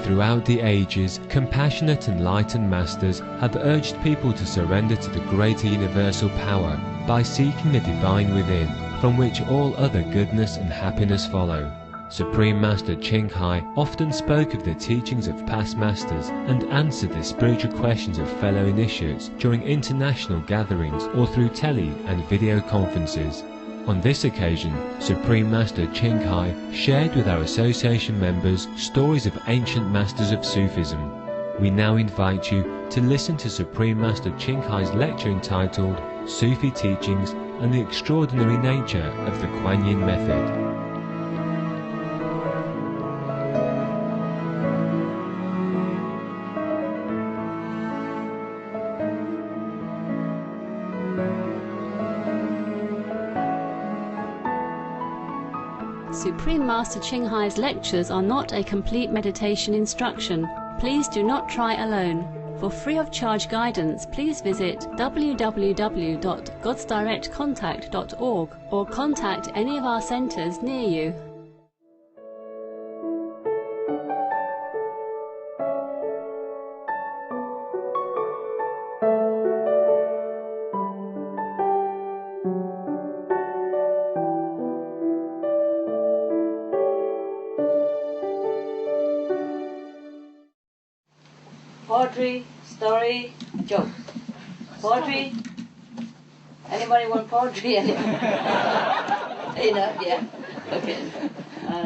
Throughout the ages, compassionate enlightened masters have urged people to surrender to the greater universal power by seeking the divine within, from which all other goodness and happiness follow. Supreme Master Ching Hai often spoke of the teachings of past masters and answered the spiritual questions of fellow initiates during international gatherings or through tele and video conferences. On this occasion, Supreme Master Ching Hai shared with our association members stories of ancient masters of Sufism. We now invite you to listen to Supreme Master Ching Hai's lecture entitled Sufi Teachings and the Extraordinary Nature of the Quan Yin Method. Supreme Master Ching Hai's lectures are not a complete meditation instruction. Please do not try alone. For free of charge guidance, please visit www.godsdirectcontact.org or contact any of our centers near you. Poetry, story, joke. Poetry? Anybody want poetry? Enough, yeah. Okay.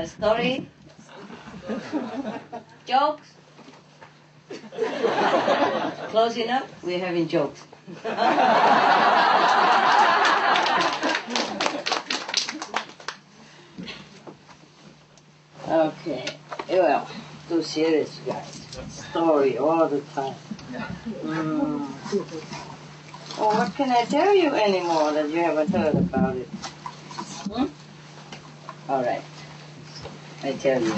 Story? Jokes? Close enough? We're having jokes. Okay. Well, too serious, guys. Story all the time. Oh, what can I tell you anymore that you haven't heard about it? All right. I tell you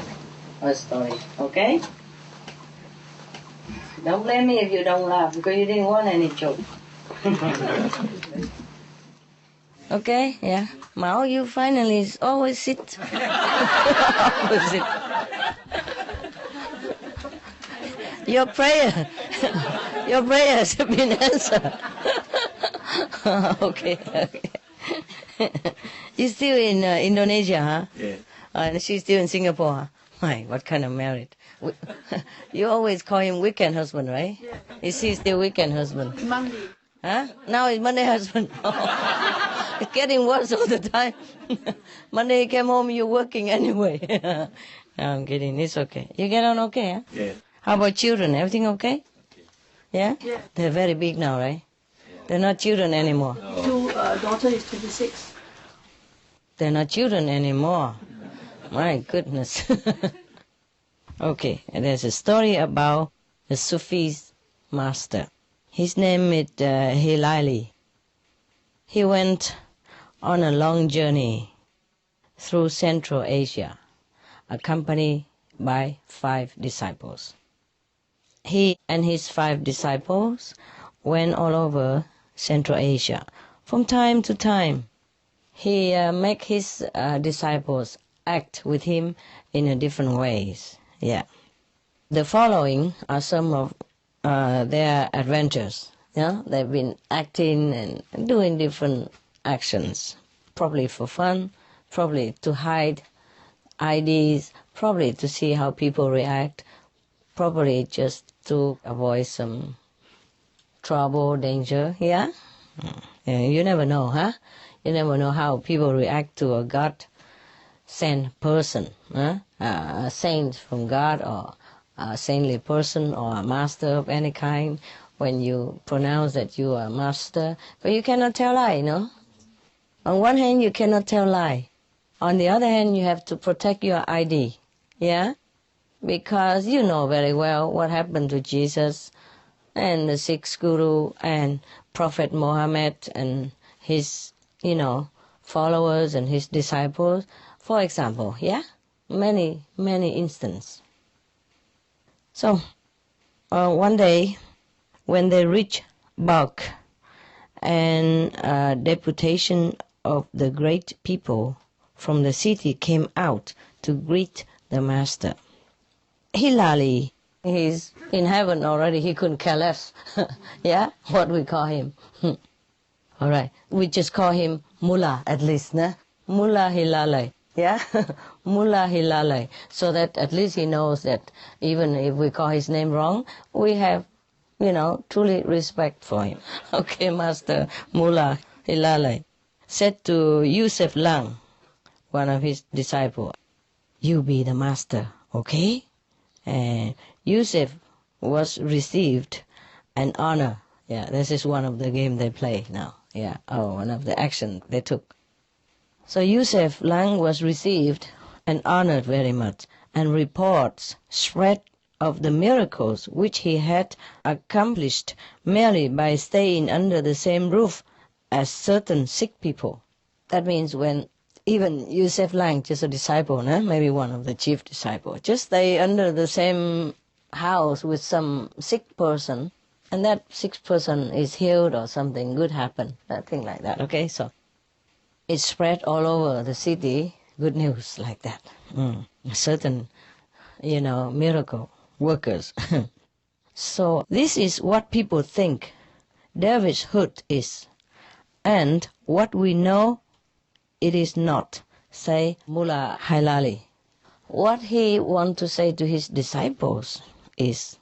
a story, okay? Don't blame me if you don't laugh, because you didn't want any joke. Okay, yeah. Mao, you finally always sit. Always sit. Your prayer has been answered. Okay. You're still in Indonesia, huh? Yeah. And she's still in Singapore, huh? My, what kind of marriage? You always call him weekend husband, right? Yeah. Is he still weekend husband? Monday. Huh? Now it's Monday husband. It's getting worse all the time. Monday you came home, you're working anyway. No, I'm kidding. It's okay. You get on okay, huh? Yeah. How about children? Everything okay? Yeah? Yeah. They're very big now, right? They're not children anymore. Two daughter is 26. They're not children anymore. My goodness. Okay, and there's a story about a Sufi master. His name is Hilali. He went on a long journey through Central Asia, accompanied by 5 disciples. He and his 5 disciples went all over Central Asia. From time to time, he make his disciples act with him in different ways. Yeah. The following are some of their adventures. Yeah, they've been acting and doing different actions, probably for fun, probably to hide IDs, probably to see how people react, probably just to avoid some trouble, danger, yeah? You never know, huh? You never know how people react to a God-sent person, huh? A saint from God or a saintly person or a master of any kind when you pronounce that you are a master. But you cannot tell lie, you know? On one hand, you cannot tell lie. On the other hand, you have to protect your ID, yeah? Because you know very well what happened to Jesus and the sixth guru and Prophet Muhammad and his, followers and his disciples. For example, yeah? Many instances. So, one day, when they reached Balkh, and a deputation of the great people from the city came out to greet the master. Hilali, he's in heaven already, he couldn't care less. Yeah, what we call him. All right, we just call him Mullah at least, nah? Mullah Hilale, yeah? Mullah Hilale, so that at least he knows that even if we call his name wrong, we have, truly respect for him. Okay, Master Mullah Hilale said to Yusef Lang, one of his disciples, "You be the master, okay?" And Yusef was received an honor. Yeah, this is one of the games they play now. Yeah, one of the actions they took. So Yusef Lang was received and honored very much, and reports spread of the miracles which he had accomplished merely by staying under the same roof as certain sick people. That means when even Yusef Lang, just a disciple, maybe one of the chief disciples, just stay under the same house with some sick person, and that sick person is healed or something good happened, thing like that, okay? So it spread all over the city, good news like that. Certain, miracle workers. So this is what people think dervishhood is, and what we know it is not, say Mullah Hilali. What he wants to say to his disciples is,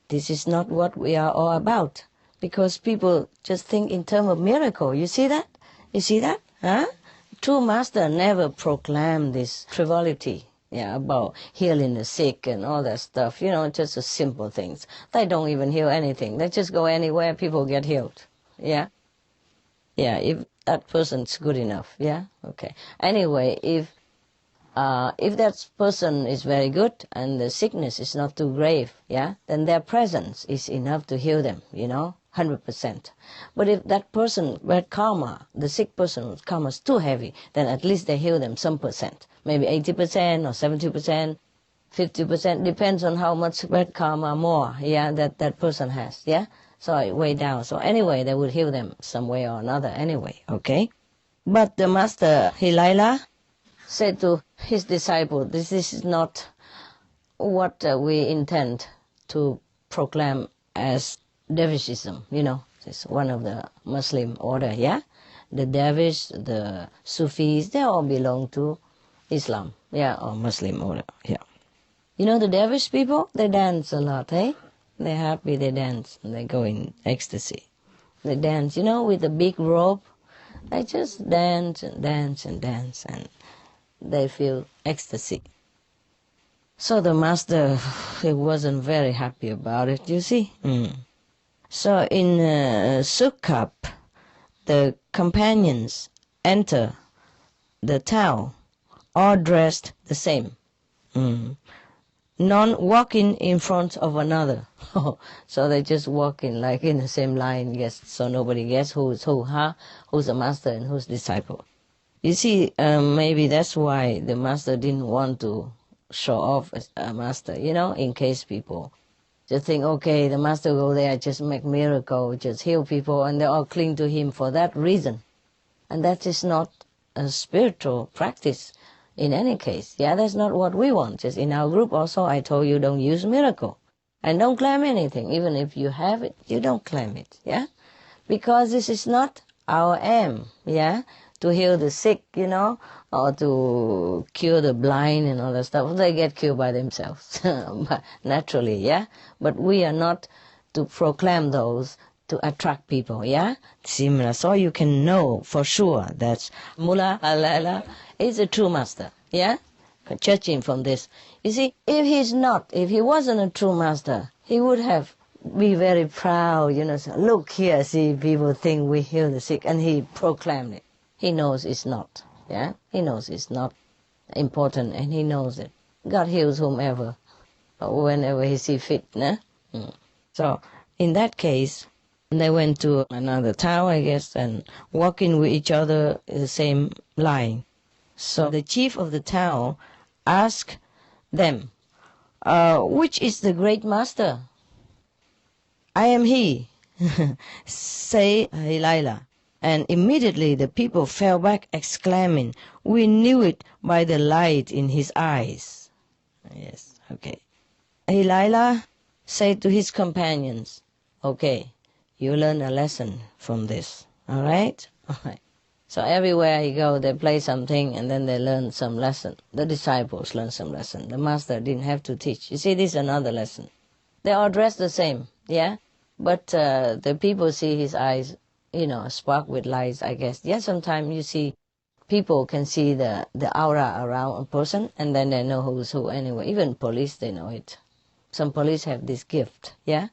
this is not what we are all about, because people just think in terms of miracle. You see that? You see that? Huh? True master never proclaimed this frivolity, about healing the sick and all that stuff, just the simple things. They don't even heal anything. They just go anywhere, people get healed. Yeah, if that person's good enough, okay. Anyway, if that person is very good and the sickness is not too grave, then their presence is enough to heal them, 100%. But if that person, bad karma, the sick person's karma is too heavy, then at least they heal them some percent, maybe 80% or 70%, 50%, depends on how much bad karma more, that person has, so way down. So anyway, they would heal them some way or another anyway, okay? But the master Hilala said to his disciple, this is not what we intend to proclaim as dervishism, it's one of the Muslim order, the dervish, the Sufis, they all belong to Islam, or Muslim order, the dervish people, they dance a lot, They're happy, they dance, and they go in ecstasy. They dance, with a big robe. They just dance and dance and dance, and they feel ecstasy. So the master, he wasn't very happy about it, you see. So in Sukkap, the companions enter the town, all dressed the same. None walking in front of another. So they just walking like in the same line, so nobody guess who's who, who's the master and who's disciple. You see, maybe that's why the master didn't want to show off as a master, in case people just think, okay, the master go there, just make miracle, just heal people, and they all cling to him for that reason. And that is not a spiritual practice in any case. That's not what we want. Just in our group also, I told you don't use miracle. And don't claim anything. Even if you have it, you don't claim it, Because this is not our aim, to heal the sick, or to cure the blind and all that stuff. They get cured by themselves, naturally, But we are not to proclaim those to attract people, Similar. So you can know for sure that Mullah Halala is a true master, Judging from this. You see, if he wasn't a true master, he would have be very proud, say, look here, see, people think we heal the sick, and he proclaimed it. He knows it's not, He knows it's not important, and he knows it. God heals whomever, whenever he sees fit, So, in that case, they went to another town, I guess, and walking with each other in the same line. So the chief of the town asked them, which is the great master? I am he, say Hilala. And immediately the people fell back exclaiming, we knew it by the light in his eyes. Yes, Okay. Delilah said to his companions, okay, you learn a lesson from this. All right? All right. So everywhere you go, they play something and then they learn some lesson. The disciples learn some lesson. The master didn't have to teach. You see, this is another lesson. They all dress the same, yeah? But the people see his eyes, spark with lights, I guess. Yeah, sometimes you see people can see the aura around a person and then they know who's who anyway. Even police, they know it. Some police have this gift, yeah?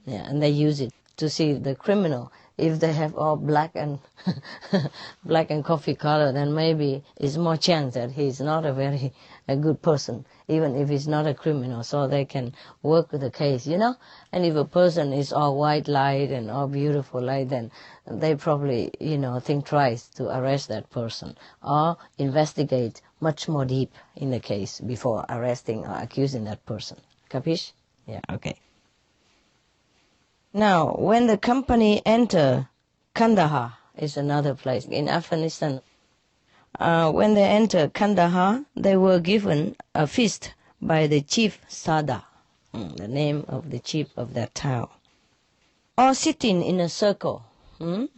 Yeah, and they use it to see the criminal. If they have all black and black and coffee color, then maybe it's more chance that he's not a good person, even if he's not a criminal, so they can work with the case, And if a person is all white light and all beautiful light, then they probably, think twice to arrest that person or investigate much more deep in the case before arresting or accusing that person. Capiche? Yeah, okay. Now, when the company entered Kandahar, is another place in Afghanistan. When they entered Kandahar, they were given a feast by the chief Sada, the name of the chief of that town, all sitting in a circle. And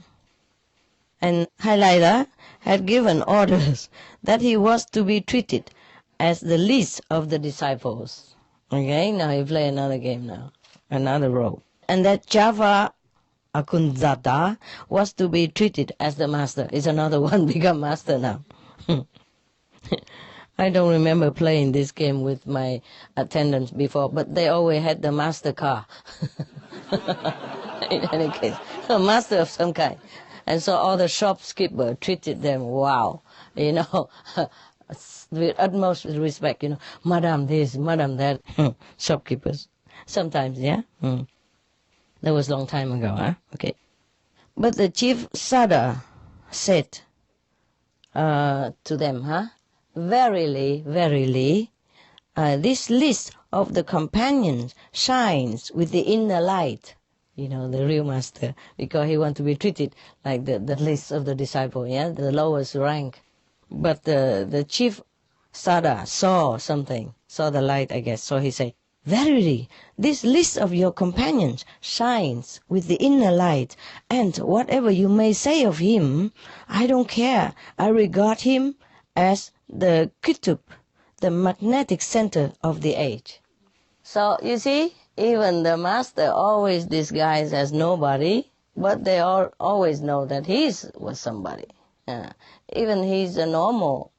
Delilah had given orders that he was to be treated as the least of the disciples. Okay, now you play another game now, another role. And that Java Akunzada was to be treated as the master. Is another one become master now. I don't remember playing this game with my attendants before, but they always had the master car. In any case, a master of some kind. And so all the shopkeeper treated them, wow, with utmost respect, Madam this, Madam that, shopkeepers. Sometimes, yeah? That was a long time ago, huh? Okay. But the chief Sada said to them, verily, verily, this list of the companions shines with the inner light, the real master, because he wants to be treated like the list of the disciple, yeah, the lowest rank. But the chief Sada saw something, saw the light, I guess, so he said, verily, this list of your companions shines with the inner light, and whatever you may say of him, I don't care. I regard him as the Kutub, the magnetic center of the age. So, you see, even the master always disguised as nobody, but they all always know that he was somebody. Even he's a normal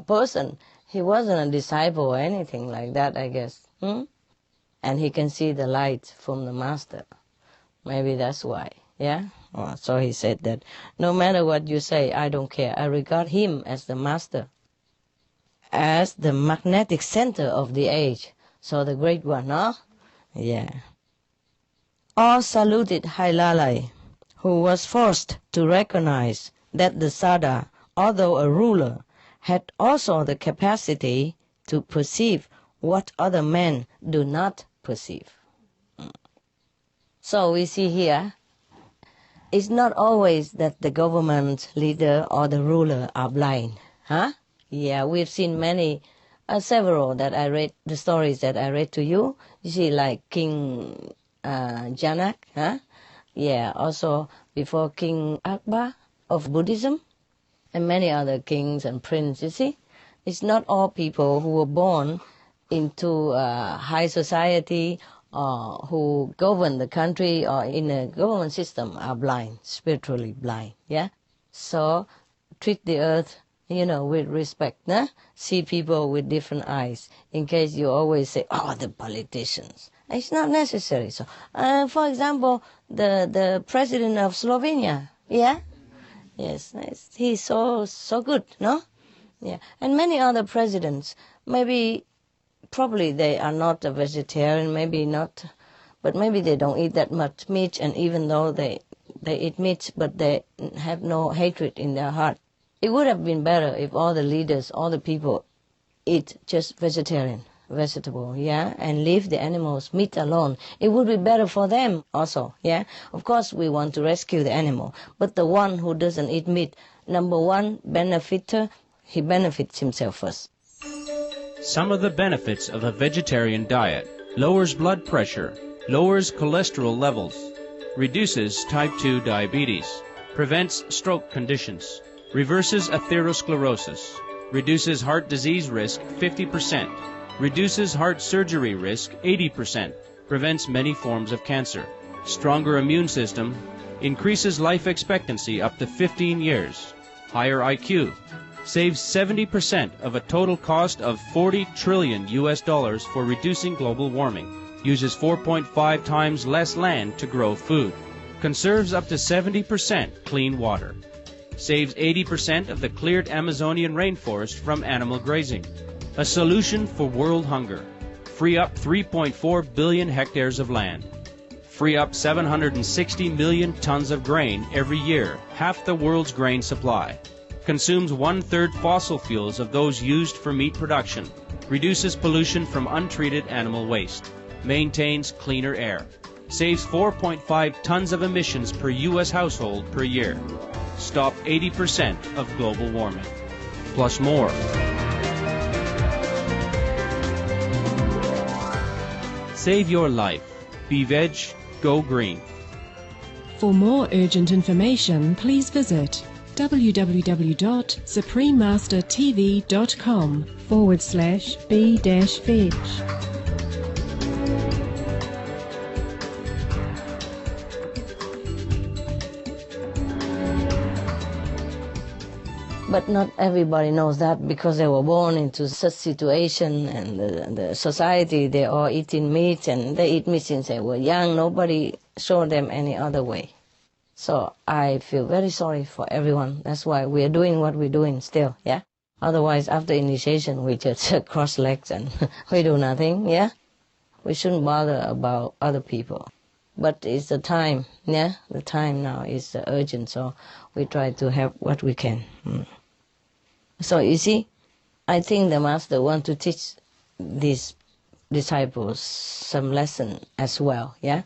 person. He wasn't a disciple or anything like that, I guess. And he can see the light from the master. Maybe that's why, yeah? So he said that no matter what you say, I don't care. I regard him as the master, as the magnetic center of the age. So the great one, huh? Yeah. All saluted Delilah, who was forced to recognize that the Sada, although a ruler, had also the capacity to perceive what other men do not perceive. So we see here, it's not always that the government leader or the ruler are blind. Yeah, we've seen many, several that I read, the stories that I read to you. You see, like King Janak, Yeah, also before King Akbar of Buddhism, and many other kings and princes, you see. It's not all people who were born into high society or who govern the country or in a government system are blind, spiritually blind, yeah? So treat the earth, with respect, see people with different eyes, in case you always say, the politicians. It's not necessary. So, for example, the president of Slovenia, yeah? Yes, he's so good, no? Yeah, and many other presidents, probably they are not a vegetarian, maybe not, but maybe they don't eat that much meat, and even though they eat meat, but they have no hatred in their heart. It would have been better if all the leaders, all the people eat just vegetable, yeah, and leave the animals' meat alone. It would be better for them also, yeah. Of course, we want to rescue the animal, but the one who doesn't eat meat, number one benefiter, he benefits himself first. Some of the benefits of a vegetarian diet: lowers blood pressure, lowers cholesterol levels, reduces type 2 diabetes, prevents stroke conditions, reverses atherosclerosis, reduces heart disease risk 50%, reduces heart surgery risk 80%, prevents many forms of cancer, stronger immune system, increases life expectancy up to 15 years, higher IQ, saves 70% of a total cost of $40 trillion for reducing global warming, uses 4.5 times less land to grow food, conserves up to 70% clean water, saves 80% of the cleared Amazonian rainforest from animal grazing, a solution for world hunger, free up 3.4 billion hectares of land, free up 760 million tons of grain every year, half the world's grain supply, consumes 1/3 fossil fuels of those used for meat production, reduces pollution from untreated animal waste, maintains cleaner air, saves 4.5 tons of emissions per U.S. household per year, stop 80% of global warming, plus more. Save your life. Be veg, go green. For more urgent information, please visit www.suprememastertv.com/be-veg. But not everybody knows that because they were born into such situation, and the society, they all eating meat, and they eat meat since they were young. Nobody showed them any other way. So I feel very sorry for everyone. That's why we're doing what we're doing still, yeah? Otherwise, after initiation, we just cross legs and we do nothing, yeah? We shouldn't bother about other people. But it's the time, yeah? The time now is urgent, so we try to help what we can. So you see, I think the Master wants to teach these disciples some lesson as well, yeah?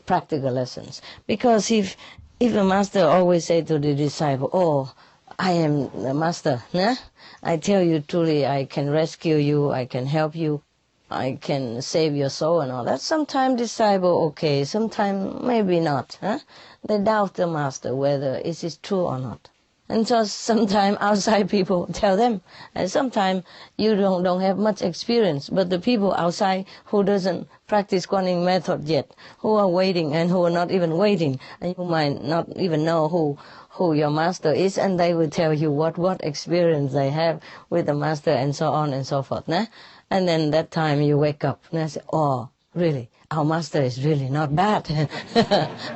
Practical lessons. Because if the Master always say to the disciple, oh, I am the Master, yeah? I tell you truly, I can rescue you, I can help you, I can save your soul and all that. Sometimes disciple, okay, sometimes maybe not. Huh? They doubt the Master whether it is true or not. And so sometimes outside people tell them. And sometimes you don't have much experience, but the people outside who doesn't practice Quan Yin Method yet, who are waiting and who are not even waiting, and you might not even know who your Master is, and they will tell you what experience they have with the Master and so on and so forth. Nah? And then that time you wake up and say, oh, really? Our Master is really not bad.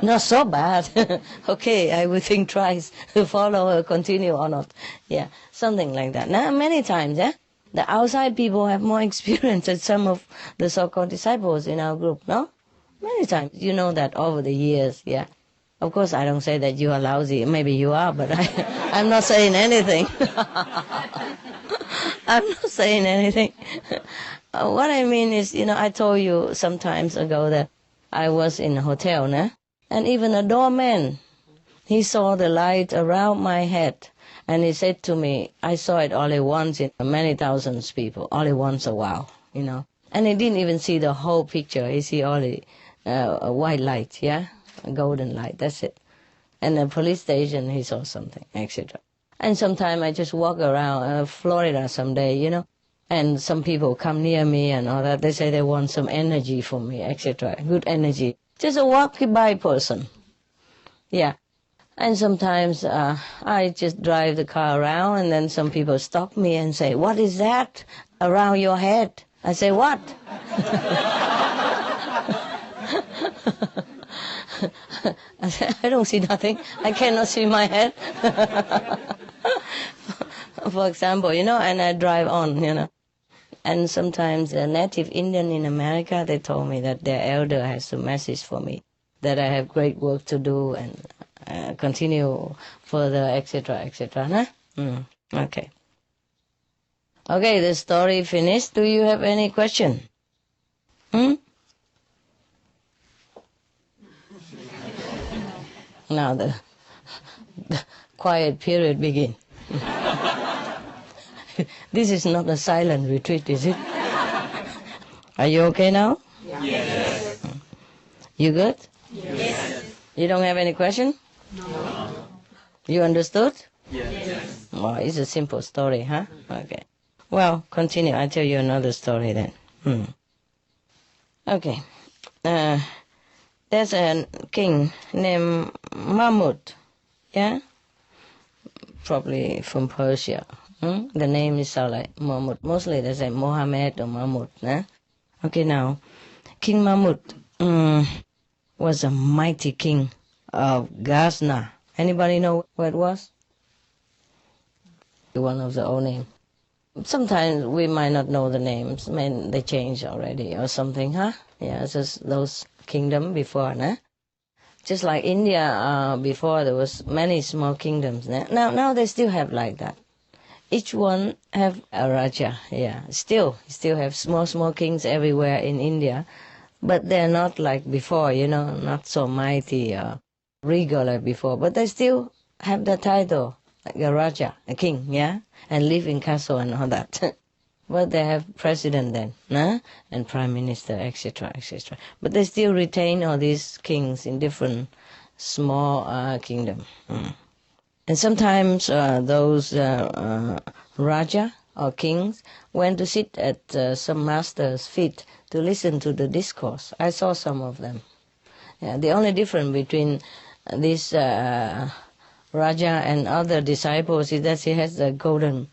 Not so bad. Okay, I will think twice to follow her, continue or not. Yeah, something like that. Now, many times, yeah, the outside people have more experience than some of the so-called disciples in our group, no? Many times. You know that over the years, yeah. Of course, I don't say that you are lousy. Maybe you are, but I'm not saying anything. I'm not saying anything. What I mean is, I told you some times ago that I was in a hotel, né? And even a doorman, he saw the light around my head, and he said to me, I saw it only once in many thousands of people, only once a while, And he didn't even see the whole picture. He see only a white light, yeah? A golden light, that's it. And the police station, he saw something, etc. And sometimes I just walk around Florida someday, and some people come near me and all that. They say they want some energy from me, etc. Good energy. Just a walk-by person. Yeah. And sometimes I just drive the car around, and then some people stop me and say, what is that around your head? I say, what? I say, I don't see nothing. I cannot see my head. For example, and I drive on, And sometimes a native Indian in America, they told me that their elder has a message for me, that I have great work to do and continue further, etc., etc. Huh? Okay. Okay, the story finished. Do you have any question? Now the quiet period begins. This is not a silent retreat, is it? Are you okay now? Yes. You good? Yes. You don't have any question? No. You understood? Yes. Well, it's a simple story, huh? Okay. Well, continue. I'll tell you another story then. Okay. There's a king named Mahmud. Yeah? Probably from Persia. The name is like Mahmud. Mostly they say Mohammed or Mahmud. Nah? Okay, now, King Mahmud was a mighty king of Ghazna. Anybody know where it was? One of the old names. Sometimes we might not know the names. I mean, they changed already or something, huh? Yeah, it's just those kingdom before, nah? Just like India, before there was many small kingdoms. Nah? Now they still have like that. Each one have a Raja, yeah. Still have small kings everywhere in India. But they're not like before, not so mighty, regal like before. But they still have the title, like a Raja, a king, yeah? And live in castle and all that. But they have president then, nah? And prime minister, etc., etc. But they still retain all these kings in different small kingdom. And sometimes those Raja or kings went to sit at some master's feet to listen to the discourse. I saw some of them. Yeah, the only difference between this Raja and other disciples is that he has a golden,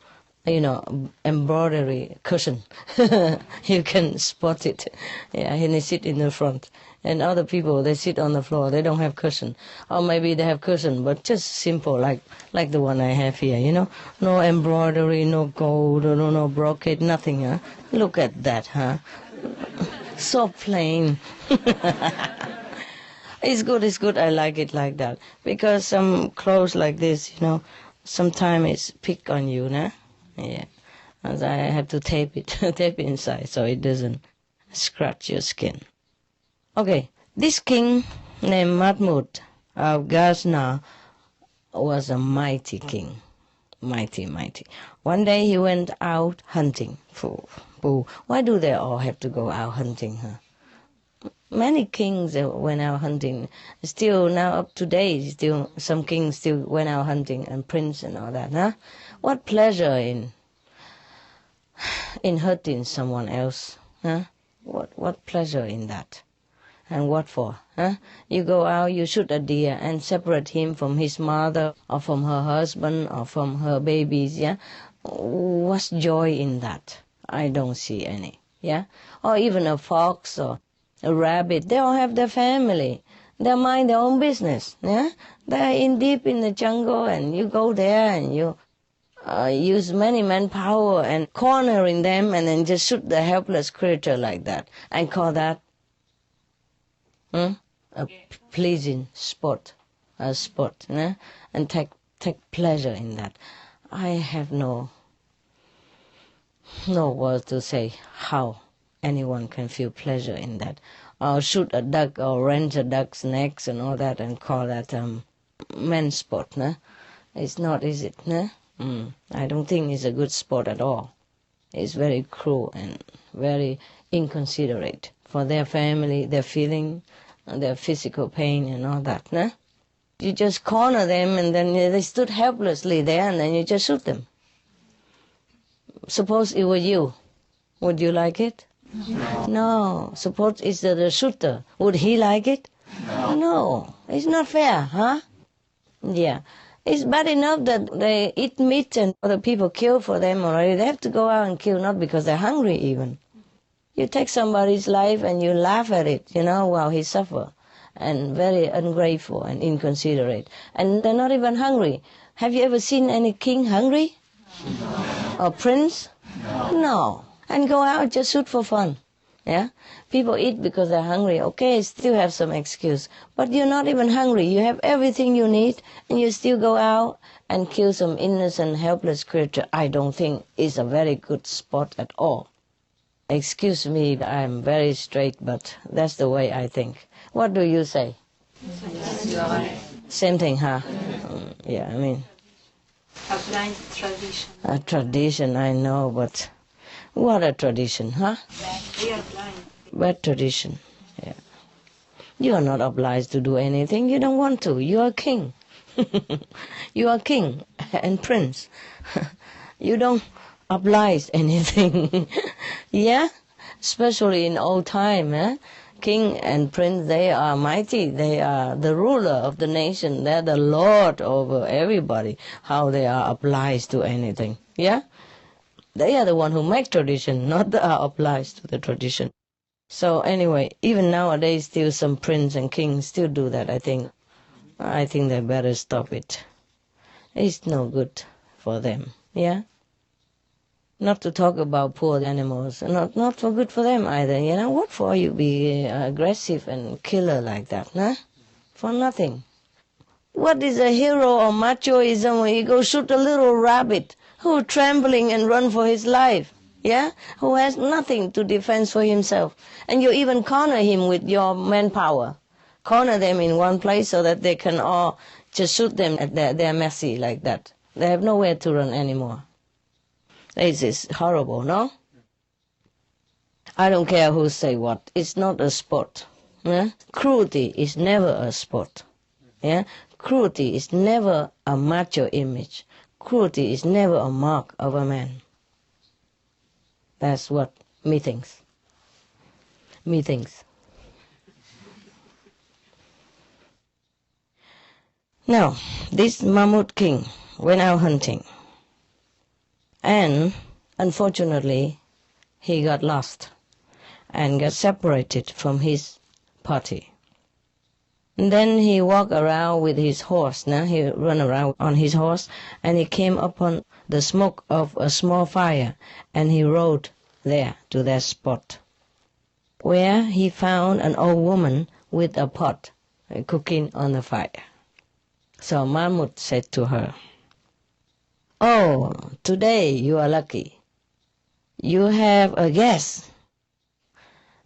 embroidery cushion. You can spot it. Yeah, and he sit in the front. And other people, they sit on the floor. They don't have cushion. Or maybe they have cushion, but just simple, like the one I have here, No embroidery, no gold, no brocade, nothing, huh? Look at that, huh? So plain. It's good. I like it like that. Because some clothes like this, sometimes it's pick on you, nah? Yeah. And I have to tape it inside so it doesn't scratch your skin. Okay, this king named Mahmud of Ghazna was a mighty king. Mighty. One day he went out hunting. Why do they all have to go out hunting, huh? Many kings went out hunting. Still now up to date, still some kings still went out hunting, and prince and all that, huh? What pleasure in hurting someone else, huh? What pleasure in that? And what for? Huh? You go out, you shoot a deer and separate him from his mother or from her husband or from her babies, yeah? What's joy in that? I don't see any, yeah? Or even a fox or a rabbit, they all have their family. They mind their own business, yeah? They're deep in the jungle and you go there and you use many manpower and cornering them and then just shoot the helpless creature like that and call that a pleasing sport, and take pleasure in that. I have no words to say how anyone can feel pleasure in that. Or shoot a duck or wrench a duck's necks and all that and call that men's sport. It's not, is it? I don't think it's a good sport at all. It's very cruel and very inconsiderate for their family, their feeling, their physical pain and all that. You just corner them and then they stood helplessly there and then you just shoot them. Suppose it were you. Would you like it? No. Suppose it's the shooter. Would he like it? No. It's not fair, huh? Yeah. It's bad enough that they eat meat and other people kill for them already. They have to go out and kill not because they're hungry even. You take somebody's life and you laugh at it, while he suffers. And very ungrateful and inconsiderate. And they're not even hungry. Have you ever seen any king hungry? No. Or prince? No. And go out just shoot for fun. Yeah? People eat because they're hungry. Okay, still have some excuse. But you're not even hungry. You have everything you need and you still go out and kill some innocent, helpless creature. I don't think it's a very good sport at all. Excuse me, I'm very straight, but that's the way I think. What do you say? Same thing, huh? Yeah, I mean... A blind tradition. A tradition, I know, but What a tradition, huh? Bad tradition. Yeah. You are not obliged to do anything. You don't want to. You are king. You are king and prince. You don't oblige anything. Yeah? Especially in old time, eh? King and prince, they are mighty. They are the ruler of the nation. They're the lord over everybody. How they are obliged to anything. Yeah? They are the one who make tradition, not they are obliged to the tradition. So anyway, even nowadays, still some prince and kings still do that, I think. I think they better stop it. It's no good for them, yeah? Not to talk about poor animals, not for good for them either, you know? What for you be aggressive and killer like that, huh? For nothing. What is a hero or machoism when you go shoot a little rabbit who trembling and run for his life, yeah? Who has nothing to defend for himself. And you even corner him with your manpower. Corner them in one place so that they can all just shoot them at their mercy like that. They have nowhere to run anymore. This is horrible, no? I don't care who say what. It's not a sport. Yeah? Cruelty is never a sport. Yeah? Cruelty is never a macho image. Cruelty is never a mark of a man. That's what me thinks. Me thinks. Now, this Mammoth King went out hunting. And, unfortunately, he got lost and got separated from his party. And then he walked around with his horse. Now he ran around on his horse, and he came upon the smoke of a small fire, and he rode there to that spot, where he found an old woman with a pot cooking on the fire. So Mammoth said to her, "Oh, today you are lucky. You have a guest,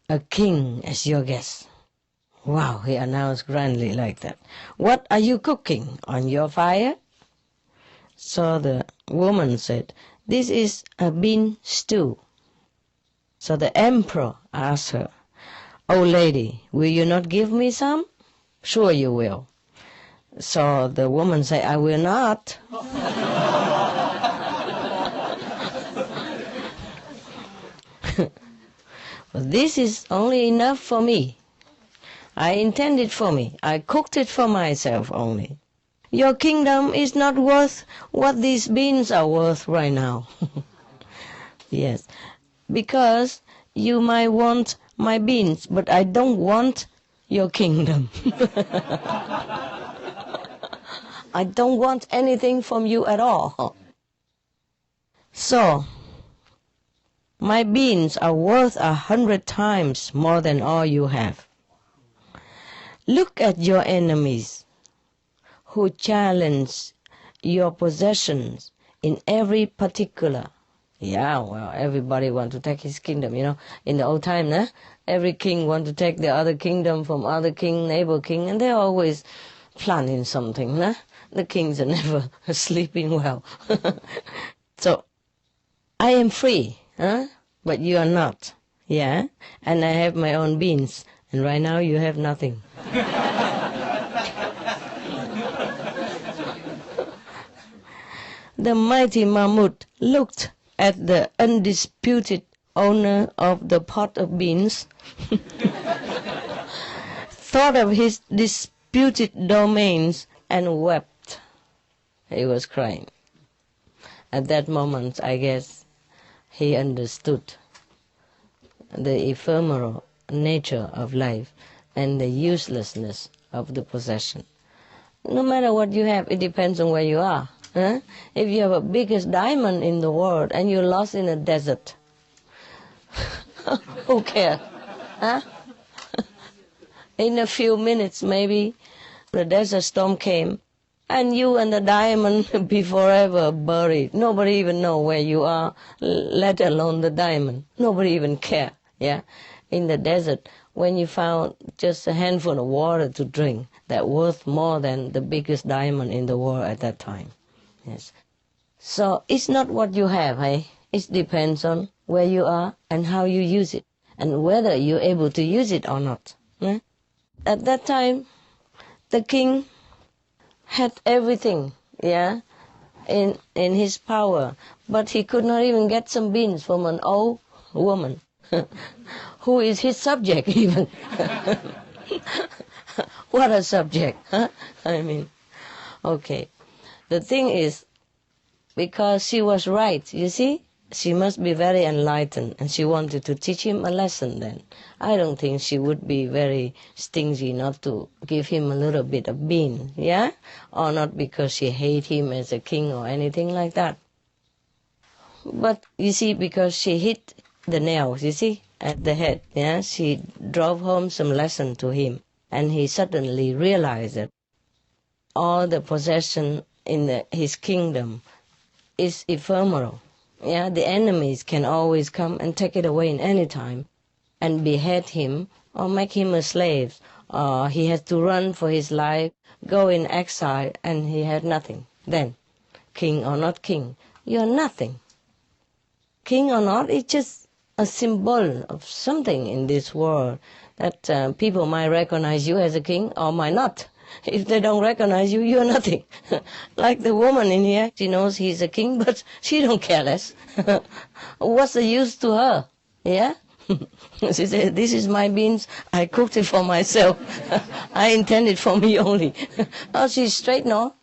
a king as your guest." Wow, he announced grandly like that. "What are you cooking on your fire?" So the woman said, "This is a bean stew." So the emperor asked her, "Oh lady, will you not give me some?" "Sure you will." So the woman said, "I will not." "This is only enough for me. I intend it for me. I cooked it for myself only. Your kingdom is not worth what these beans are worth right now." Yes, because you might want my beans, but I don't want your kingdom. I don't want anything from you at all. So, my beans are worth 100 times more than all you have. Look at your enemies who challenge your possessions in every particular. Yeah, well, everybody want to take his kingdom, you know. In the old time, every king want to take the other kingdom from other king, neighbor king, and they're always planning something, The kings are never sleeping well. So, I am free, but you are not, yeah? And I have my own beans, and right now you have nothing. The mighty Mammoth looked at the undisputed owner of the pot of beans, thought of his disputed domains, and wept. He was crying. At that moment, I guess, he understood the ephemeral nature of life and the uselessness of the possession. No matter what you have, it depends on where you are. If you have the biggest diamond in the world and you're lost in a desert, who cares? In a few minutes, maybe, the desert storm came, and you and the diamond be forever buried. Nobody even know where you are, let alone the diamond. Nobody even care, yeah? In the desert, when you found just a handful of water to drink, that worth more than the biggest diamond in the world at that time. Yes. So it's not what you have, It depends on where you are and how you use it, and whether you're able to use it or not. Yeah? At that time, the king had everything, yeah, in his power, but he could not even get some beans from an old woman who is his subject even. What a subject, huh? I mean, okay. The thing is, because she was right, you see, she must be very enlightened, and she wanted to teach him a lesson then. I don't think she would be very stingy not to give him a little bit of bean, yeah? Or not because she hates him as a king or anything like that. But, you see, because she hit the nails, you see, at the head, yeah? She drove home some lesson to him, and he suddenly realized that all the possession in his kingdom is ephemeral. Yeah, the enemies can always come and take it away in any time and behead him or make him a slave. Or he has to run for his life, go in exile, and he had nothing. Then, king or not king, you're nothing. King or not, it's just a symbol of something in this world that people might recognize you as a king or might not. If they don't recognize you, you're nothing. Like the woman in here, she knows he's a king, but she don't care less. What's the use to her? Yeah? She said, this is my beans, I cooked it for myself. I intend it for me only. Oh, she's straight, no?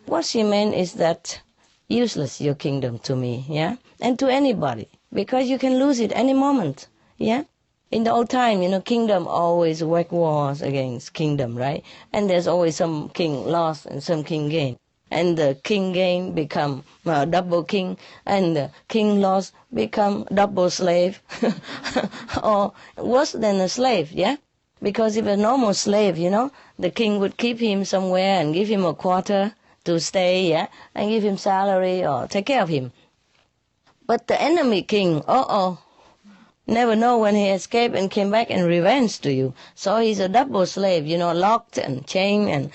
What she meant is that useless your kingdom to me, yeah? And to anybody, because you can lose it any moment, yeah? In the old time, you know, kingdom always wage wars against kingdom, right? And there's always some king lost and some king gained. And the king gained become double king, and the king lost become double slave. Or worse than a slave, yeah? Because if a normal slave, you know, the king would keep him somewhere and give him a quarter to stay, yeah? And give him salary or take care of him. But the enemy king, never know when he escaped and came back and revenge to you. So he's a double slave, you know, locked and chained and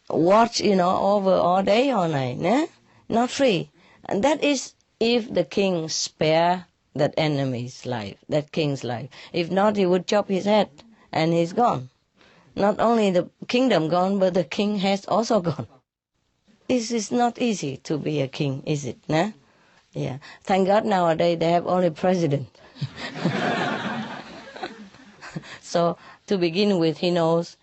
watched, you know, over all day, all night, eh? Not free. And that is if the king spare that enemy's life, that king's life. If not, he would chop his head and he's gone. Not only the kingdom gone, but the king has also gone. This is not easy to be a king, is it? Nah? Yeah. Thank God nowadays they have only president. So to begin with, he knows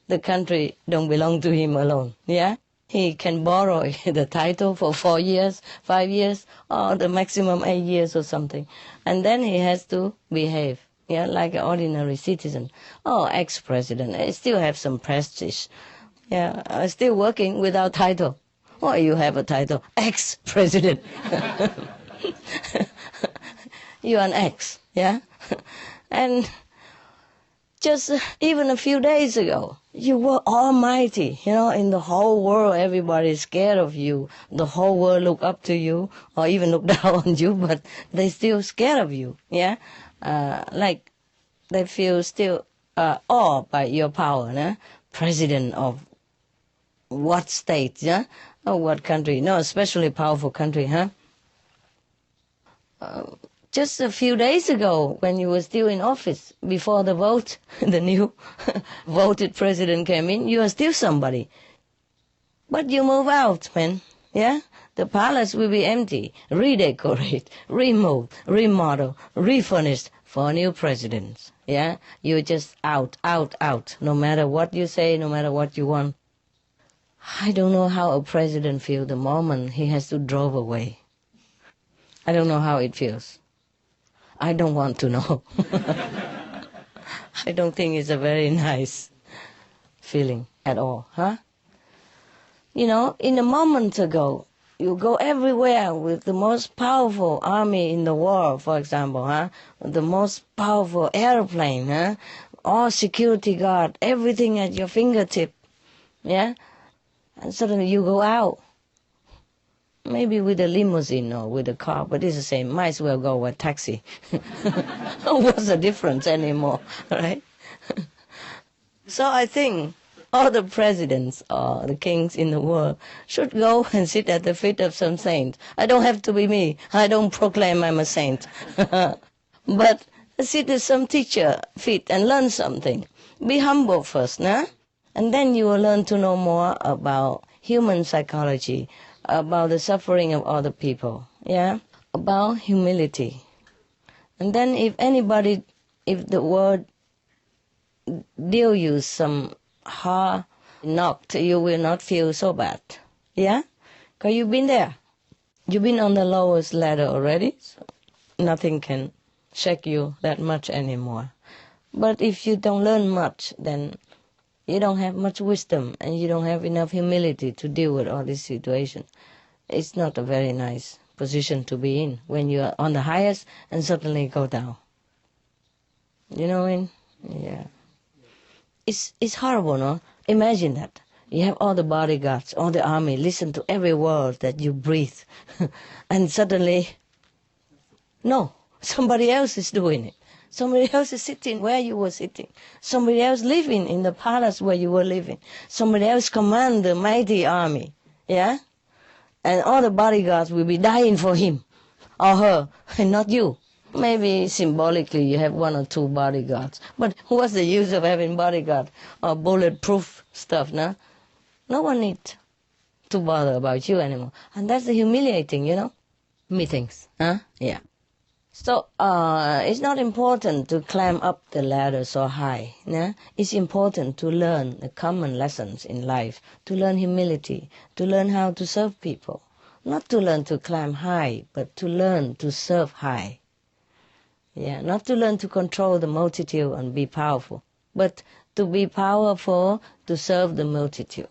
the country don't belong to him alone. Yeah, he can borrow the title for 4 years, 5 years, or the maximum 8 years or something, and then he has to behave. Yeah, like an ordinary citizen. Oh, ex-president, I still have some prestige. Yeah, I'm still working without title. Oh, you have a title, ex-president. You're an ex, yeah? And just even a few days ago, you were almighty, you know, in the whole world, everybody is scared of you. The whole world look up to you, or even look down on you, but they still scared of you, yeah? Like they feel still awed by your power, yeah? President of what state, yeah? Or what country? No, especially powerful country, huh? Just a few days ago, when you were still in office, before the vote, the new voted president came in, you are still somebody. But you move out, man, yeah? The palace will be empty, redecorate, remove, remodel, refurnished for new presidents, yeah? You're just out, no matter what you say, no matter what you want. I don't know how a president feels the moment he has to drive away. I don't know how it feels. I don't want to know. I don't think it's a very nice feeling at all, huh? You know, in a moment ago, you go everywhere with the most powerful army in the world, for example, huh? The most powerful airplane, huh? All security guard, everything at your fingertip, yeah? And suddenly you go out. Maybe with a limousine or with a car, but it's the same. Might as well go with taxi. What's the difference anymore, right? So I think all the presidents or the kings in the world should go and sit at the feet of some saint. I don't have to be me. I don't proclaim I'm a saint. But sit at some teacher feet and learn something. Be humble first, nah? And then you will learn to know more about human psychology, about the suffering of other people, yeah? About humility. And then if the world deal you some hard knock, you will not feel so bad, yeah? Because you've been there. You've been on the lowest ladder already, so nothing can shake you that much anymore. But if you don't learn much, then you don't have much wisdom and you don't have enough humility to deal with all this situation. It's not a very nice position to be in when you are on the highest and suddenly go down. You know what I mean? Yeah. It's horrible, no? Imagine that. You have all the bodyguards, all the army, listen to every word that you breathe. And suddenly, no, somebody else is doing it. Somebody else is sitting where you were sitting. Somebody else living in the palace where you were living. Somebody else command the mighty army, yeah? And all the bodyguards will be dying for him or her, and not you. Maybe symbolically you have one or two bodyguards. But what's the use of having bodyguards or bulletproof stuff, no? No one needs to bother about you anymore. And that's the humiliating, you know, meetings, huh? Yeah. So it's not important to climb up the ladder so high. Nah? It's important to learn the common lessons in life, to learn humility, to learn how to serve people. Not to learn to climb high, but to learn to serve high. Yeah, not to learn to control the multitude and be powerful, but to be powerful to serve the multitude.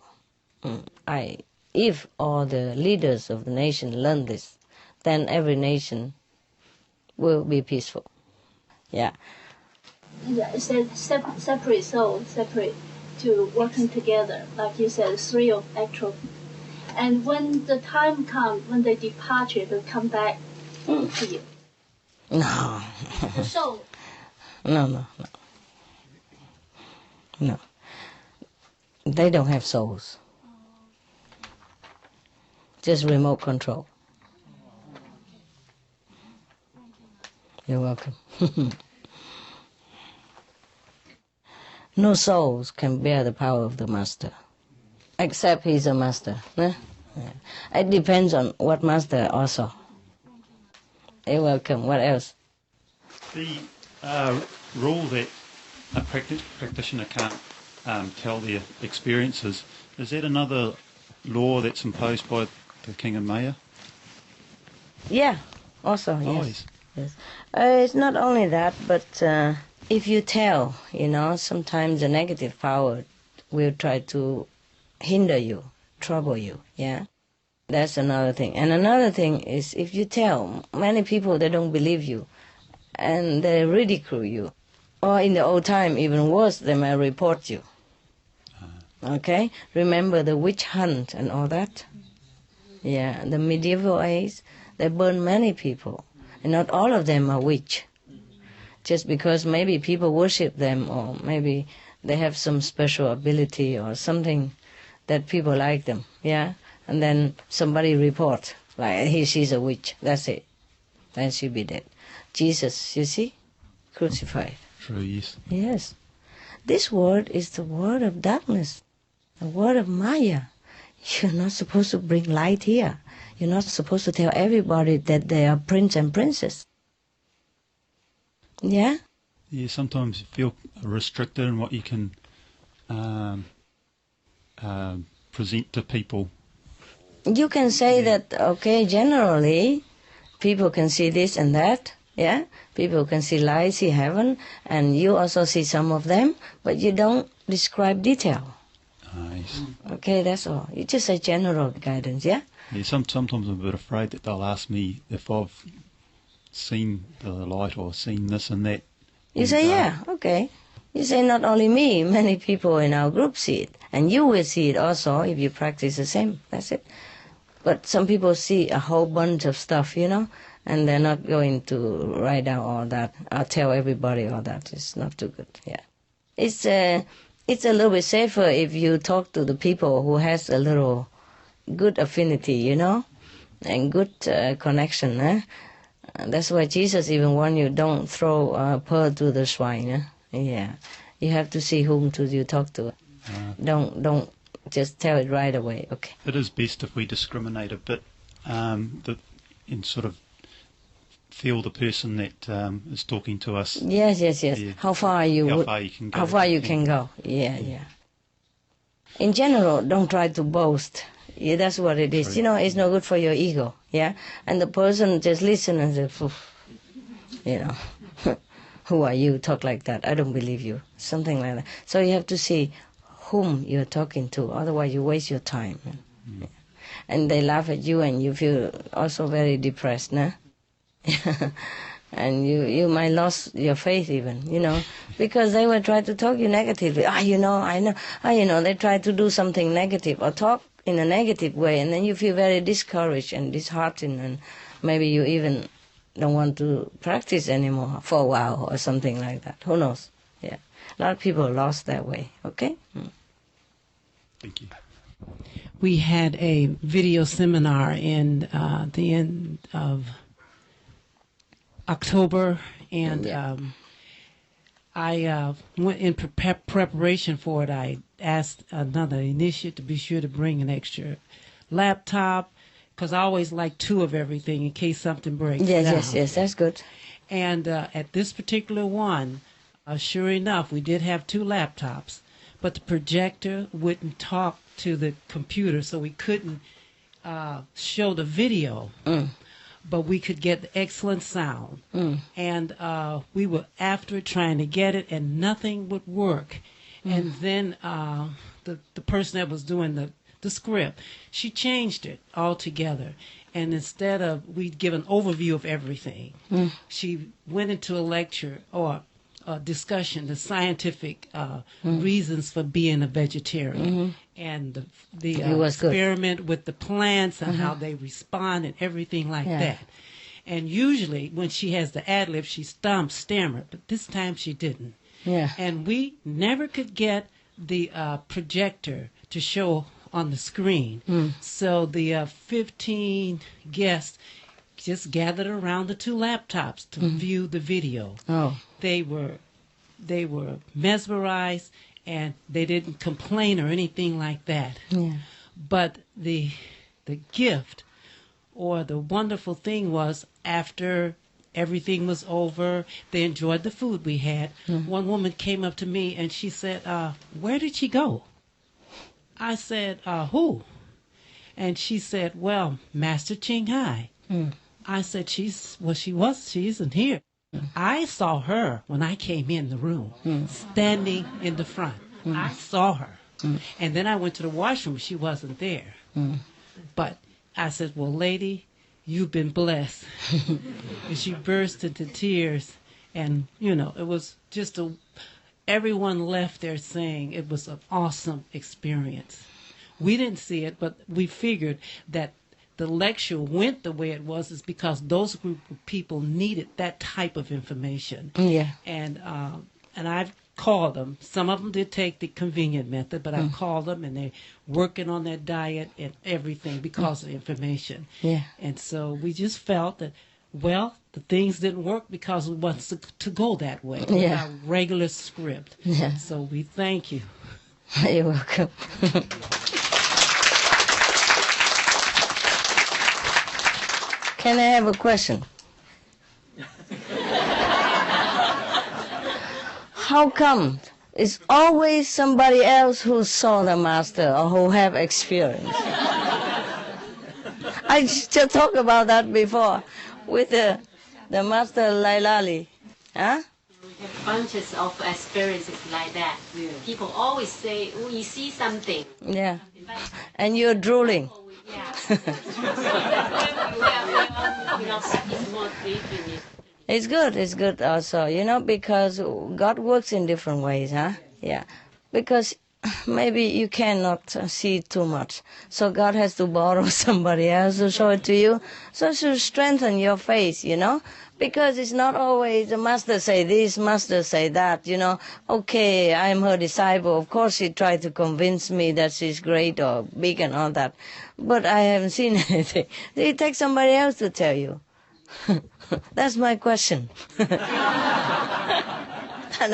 If all the leaders of the nation learn this, then every nation will be peaceful. Yeah. Yeah, it says separate souls, separate to working together. Like you said, three of actual. And when the time comes, when they depart, they'll come back to you. No. The soul. No. They don't have souls. Just remote control. You're welcome. No souls can bear the power of the master, except he's a master. Yeah. It depends on what master also. You're welcome. What else? The rule that a practitioner can't tell their experiences, is that another law that's imposed by the King and Mayor? Yeah, also, yes. Always. Yes. It's not only that, but if you tell, you know, sometimes the negative power will try to hinder you, trouble you, yeah? That's another thing. And another thing is if you tell, many people, they don't believe you, and they ridicule you. Or in the old time, even worse, they may report you. Okay? Remember the witch hunt and all that? Yeah, the medieval age, they burned many people. And not all of them are witch. Just because maybe people worship them, or maybe they have some special ability or something that people like them, yeah? And then somebody report, like, she's a witch, that's it. Then she'll be dead. Jesus, you see, crucified. True, yes. Yes. This word is the word of darkness, the word of Maya. You're not supposed to bring light here. You're not supposed to tell everybody that they are prince and princess. Yeah? Yeah, sometimes you feel restricted in what you can present to people. You can say that, okay, generally, people can see this and that, yeah? People can see light, see heaven, and you also see some of them, but you don't describe detail. Yes. Okay, that's all. You just say general guidance, yeah? Yeah, sometimes I'm a bit afraid that they'll ask me if I've seen the light or seen this and that. You say, yeah, okay. You say not only me, many people in our group see it. And you will see it also if you practice the same. That's it. But some people see a whole bunch of stuff, you know, and they're not going to write down all that. I'll tell everybody all that. It's not too good, yeah. It's it's a little bit safer if you talk to the people who has a little good affinity, you know, and good connection. That's why Jesus even warned you, don't throw pearl to the swine. Yeah, you have to see whom you talk to. Don't just tell it right away. Okay. It is best if we discriminate a bit, and sort of feel the person that is talking to us. Yes. Yeah. How far you can go. How far you can go. Yeah. In general, don't try to boast. Yeah, that's what it is. True. You know, it's no good for your ego. Yeah, and the person just listen and say, you know, who are you? Talk like that. I don't believe you. Something like that. So you have to see whom you're talking to. Otherwise, you waste your time. Yeah. And they laugh at you, and you feel also very depressed, nah? And you might lose your faith even, you know, because they will try to talk you negatively. You know, I know. You know, they try to do something negative or talk in a negative way, and then you feel very discouraged and disheartened, and maybe you even don't want to practice anymore for a while or something like that. Who knows? Yeah, a lot of people lost that way. Okay. Thank you. We had a video seminar in the end of October, and I went in preparation for it. I asked another initiate to be sure to bring an extra laptop, because I always like 2 of everything in case something breaks down. Yes, that's good. And at this particular one, sure enough, we did have 2 laptops, but the projector wouldn't talk to the computer, so we couldn't show the video. But we could get the excellent sound. And we were after it, trying to get it, and nothing would work. And then the person that was doing the script, she changed it altogether. And instead of, we'd give an overview of everything, she went into a lecture or a discussion, the scientific reasons for being a vegetarian. And the experiment with the plants and how they respond and everything like that. And usually when she has the ad-lib, she stammered, but this time she didn't. And we never could get the projector to show on the screen. So the 15 guests just gathered around the 2 laptops to view the video. They were mesmerized, and they didn't complain or anything like that. But the gift or the wonderful thing was, after everything was over, they enjoyed the food we had. One woman came up to me and she said, where did she go? I said, who? And she said, well, Master Ching Hai. I said, she isn't here. I saw her when I came in the room, standing in the front. I saw her. And then I went to the washroom. She wasn't there. But I said, well, lady, you've been blessed. And she burst into tears. And, you know, it was just everyone left there saying it was an awesome experience. We didn't see it, but we figured that the lecture went the way it was is because those group of people needed that type of information. And I've called them. Some of them did take the convenient method, but I've called them, and they're working on their diet and everything because of the information. And so we just felt that, well, the things didn't work because we wanted to go that way with our regular script. So we thank you. You're welcome. Can I have a question? How come it's always somebody else who saw the master or who have experience? I just talked about that before with the master Lailali. Huh? We have bunches of experiences like that. People always say, oh, you see something. And you're drooling. It's good also, you know, because God works in different ways, huh? Because maybe you cannot see too much. So God has to borrow somebody else to show it to you. So to strengthen your faith, because it's not always the master say this, master say that, Okay, I'm her disciple. Of course she tried to convince me that she's great or big and all that. But I haven't seen anything. It takes somebody else to tell you. That's my question. And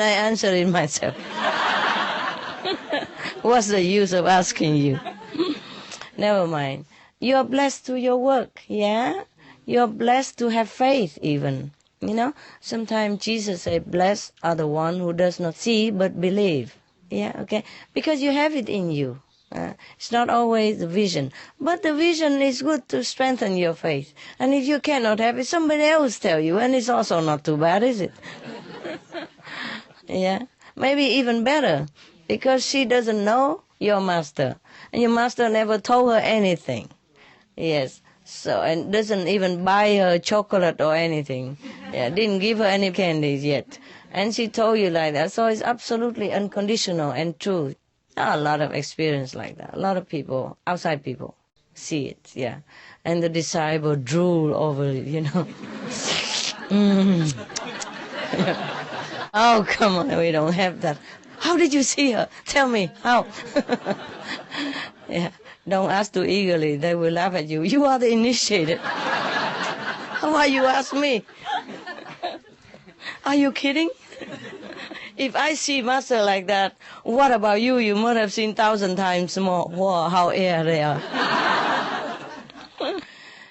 I answer it myself. What's the use of asking you? Never mind. You're blessed to your work, yeah? You're blessed to have faith even. Sometimes Jesus said, blessed are the one who does not see but believe. Yeah, okay? Because you have it in you. It's not always the vision. But the vision is good to strengthen your faith. And if you cannot have it, somebody else tell you. And it's also not too bad, is it? Yeah? Maybe even better. Because she doesn't know your master. And your master never told her anything. Yes. So, and doesn't even buy her chocolate or anything. Yeah, didn't give her any candies yet. And she told you like that. So it's absolutely unconditional and true. A lot of experience like that. A lot of people, outside people, see it, yeah. And the disciple drool over it, Oh, come on, we don't have that. How did you see her? Tell me, how? Yeah, don't ask too eagerly. They will laugh at you. You are the initiated. Why you ask me? Are you kidding? If I see master like that, what about you? You must have seen 1,000 times more. Wow, how air they are.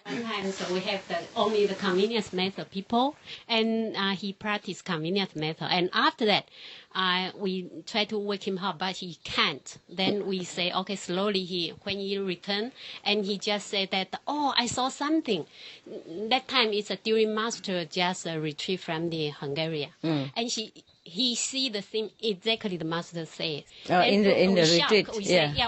Sometimes we have only the convenience method people, and he practiced convenience method. And after that, we try to wake him up, but he can't. Then we say, okay, slowly when he return, and he just said that, oh, I saw something. That time it's during master just retreat from the Hungary, and he see the thing exactly the master says. Oh, in the retreat,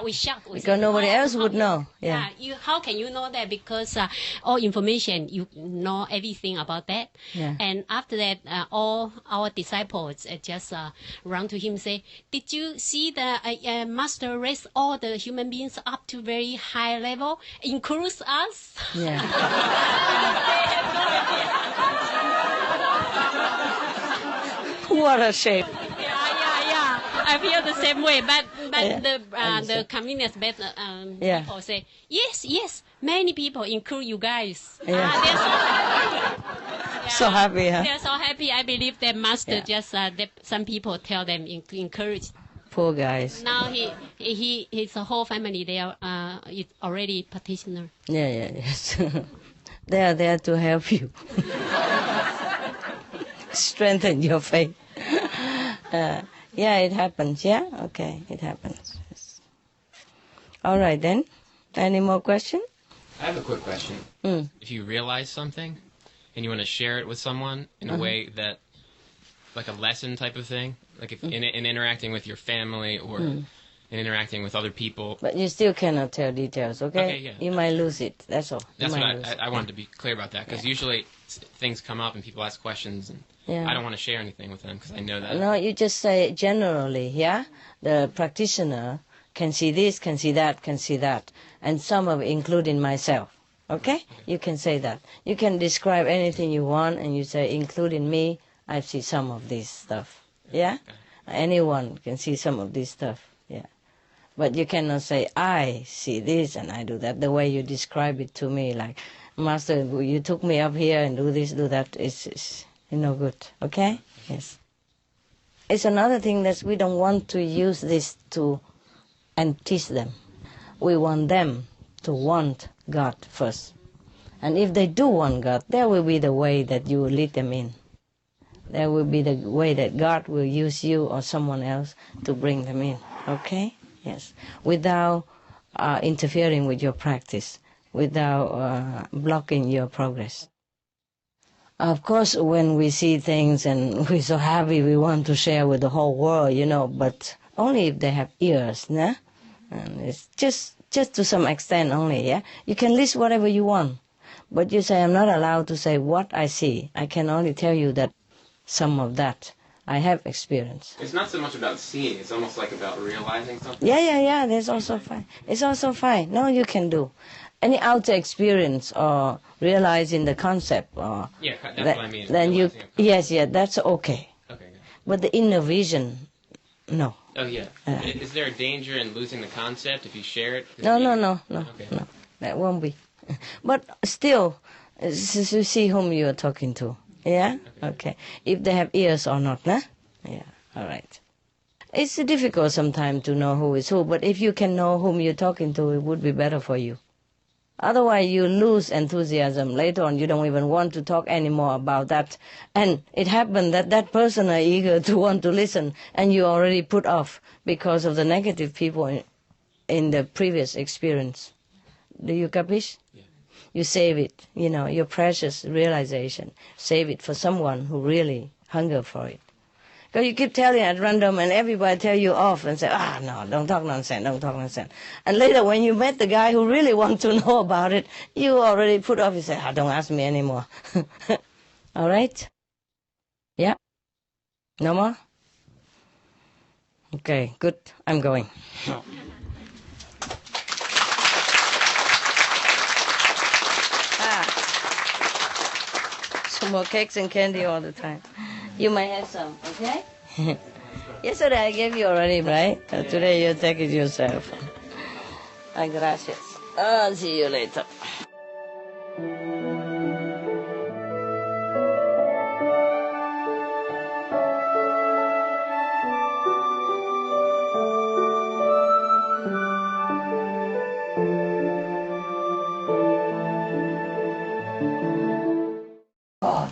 We shocked. Because nobody else would know. Yeah. How can you know that? Because all information, you know everything about that. Yeah. And after that, all our disciples just run to him and say, did you see the master raise all the human beings up to very high level, includes us? Yeah. What a shame. Yeah. I feel the same way. But the convenience people say, yes, many people, include you guys. Yeah. They're so happy. So happy, huh? They're so happy. I believe that master just, some people tell them, encourage. Poor guys. Now his whole family, they are already practitioner. Yes. They are there to help you. Strengthen your faith. It happens. Yeah, okay, it happens. Yes. All right then. Any more questions? I have a quick question. If you realize something and you want to share it with someone in a way that, like a lesson type of thing, like if in interacting with your family or in interacting with other people. But you still cannot tell details, okay? Okay, yeah. You might lose it, that's all. That's what I wanted to be clear about that, because usually things come up and people ask questions, and I don't want to share anything with them because I know that. No, you just say generally, yeah? The practitioner can see this, can see that, and some of it, including myself, okay? You can say that. You can describe anything you want, and you say, including me, I see some of this stuff, yeah? Okay. Anyone can see some of this stuff, yeah. But you cannot say, I see this and I do that, the way you describe it to me, like, Master, you took me up here and do this, do that, it's no good, okay? Yes. It's another thing that we don't want to use this to and teach them. We want them to want God first. And if they do want God, there will be the way that you will lead them in. There will be the way that God will use you or someone else to bring them in, okay? Yes, without interfering with your practice, without blocking your progress. Of course, when we see things and we're so happy, we want to share with the whole world, but only if they have ears, nah? And it's just to some extent only, yeah? You can list whatever you want, but you say, I'm not allowed to say what I see. I can only tell you that some of that, I have experience. It's not so much about seeing, it's almost like about realizing something. Yeah, that's also fine. It's also fine. No, you can do. Any outer experience or realizing the concept or... Yeah, that's what I mean. Then you... Yes, that's okay. Okay, good. But the inner vision, no. Oh, yeah. Is there a danger in losing the concept if you share it? No. Okay. No. That won't be. But still, you see whom you are talking to. Yeah? Okay. If they have ears or not, nah? Yeah, all right. It's difficult sometimes to know who is who, but if you can know whom you're talking to, it would be better for you. Otherwise, you lose enthusiasm. Later on, you don't even want to talk anymore about that. And it happened that that person are eager to want to listen, and you already put off because of the negative people in the previous experience. Do you capish? Yeah. You save it, your precious realization. Save it for someone who really hunger for it. Because you keep telling at random and everybody tell you off and say, no, don't talk nonsense. And later when you met the guy who really wants to know about it, you already put off, you say, don't ask me anymore. All right? Yeah? No more? Okay, good. I'm going. Some more cakes and candy all the time. You might have some, okay? Yesterday I gave you already, right? Today you take it yourself. Gracias. I'll see you later.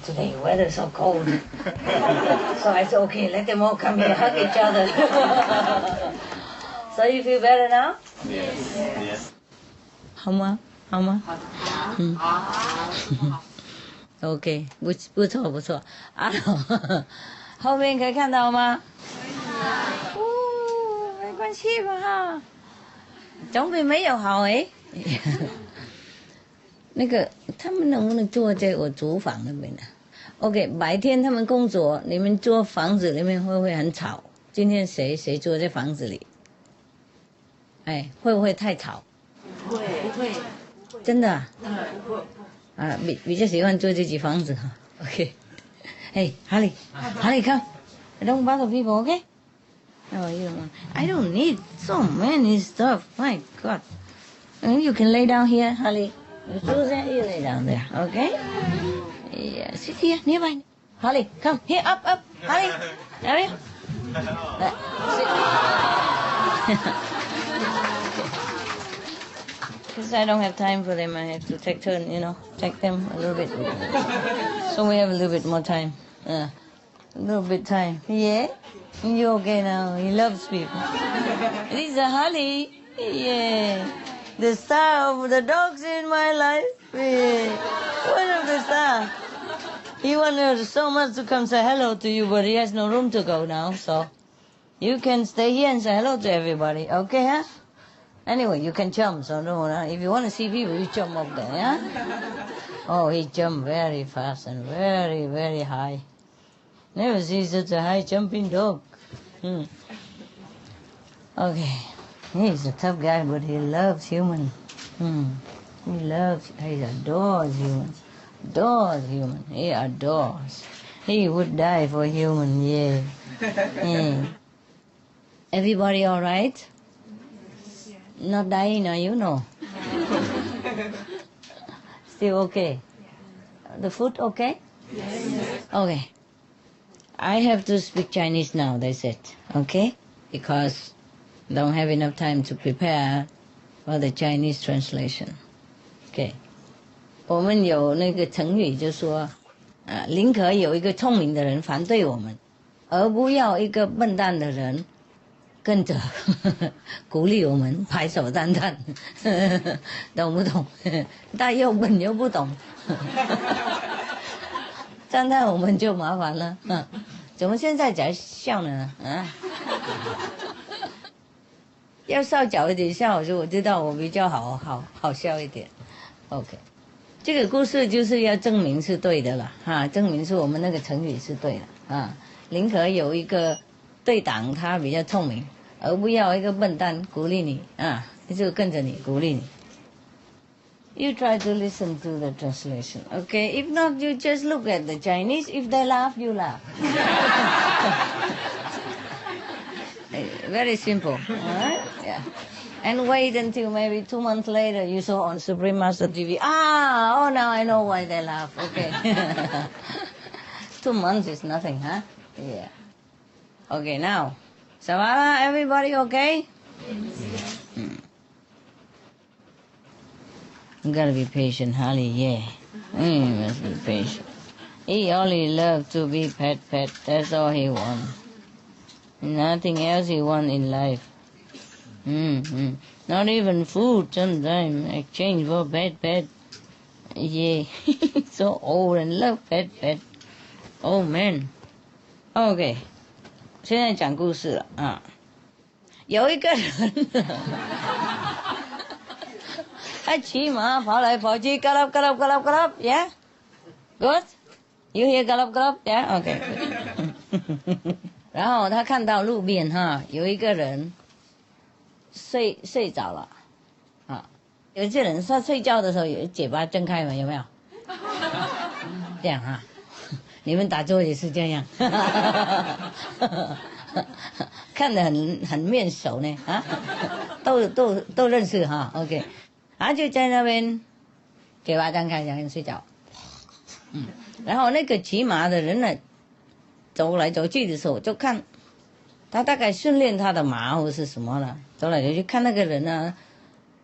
Today weather is so cold. So I said, okay, let them all come here, hug each other. So you feel better now? Yes. 好吗？好吗？OK， 不错。后面可以看到吗？没关系吧哈，总比没有好哎。那个他们能不能坐在我厨房那边呢？ OK， 白天他们工作，你们租房子里面会不会很吵？今天谁住在房子里？哎，会不会太吵？不会，真的啊？不会。啊，比较喜欢住自己房子哈。OK， hey Harley, come. Don't bother people, okay? No, you don't want. I don't need so many stuff. My God. And you can lay down here, Harley. You choose that, you lay down there, okay? Yeah, sit here, nearby. Harley, come here, up. Harley, there. Because I don't have time for them, I have to take turn, take them a little bit. So we have a little bit more time. A little bit time. Yeah? You okay now? He loves people. This is Harley. Yeah. The star of the dogs in my life. Yeah. One of the stars. He wanted so much to come say hello to you, but he has no room to go now, so you can stay here and say hello to everybody, okay, huh? Anyway, you can jump, so if you want to see people, you jump up there, yeah? Oh, he jumped very fast and very, very high. Never see such a high jumping dog. Okay, he's a tough guy, but he loves humans. He adores humans. He adores. He would die for human, yeah. Everybody all right? Not dying, are you? No. Still okay? The food okay? Yes. Okay. I have to speak Chinese now, that's it, okay? Because don't have enough time to prepare for the Chinese translation. Okay. 我们有那个成语就说，宁可有一个聪明的人反对我们，而不要一个笨蛋的人跟着鼓励我们拍手赞叹，懂不懂？他又笨又不懂，赞叹我们就麻烦了。怎么现在才笑呢？要稍早一点笑，我知道我比较好笑一点。OK。这个故事就是要证明是对的了，证明是我们那个成语是对的，宁可有一个对党他比较聪明，而不要一个笨蛋鼓励你啊，就跟着你鼓励你。You try to listen to the translation, okay? If not, you just look at the Chinese. If they laugh, you laugh. Very simple, all right? Yeah. And wait until maybe 2 months later you saw on Supreme Master TV. Oh, now I know why they laugh. Okay. 2 months is nothing, huh? Yeah. Okay, now. Savara, everybody okay? You gotta be patient, Holly, yeah. You must be patient. He only loves to be pet. That's all he wants. Nothing else he wants in life. Not even food sometimes. Exchange for pet. Yeah. So old and love pet. Oh man. Okay. 现在讲故事了啊。有一个人他骑马跑来跑去 galop yeah good you hear galop yeah okay 然后他看到路边有一个人睡着了啊，有些人他睡觉的时候有嘴巴睁开嘛，有没有这样啊，你们打坐也是这样看得很面熟呢啊，都认识哈 OK， 他就在那边嘴巴张开这样睡觉，然后那个骑马的人呢走来走去的时候就看他大概训练他的马或是什么了，走来走去看那个人呢，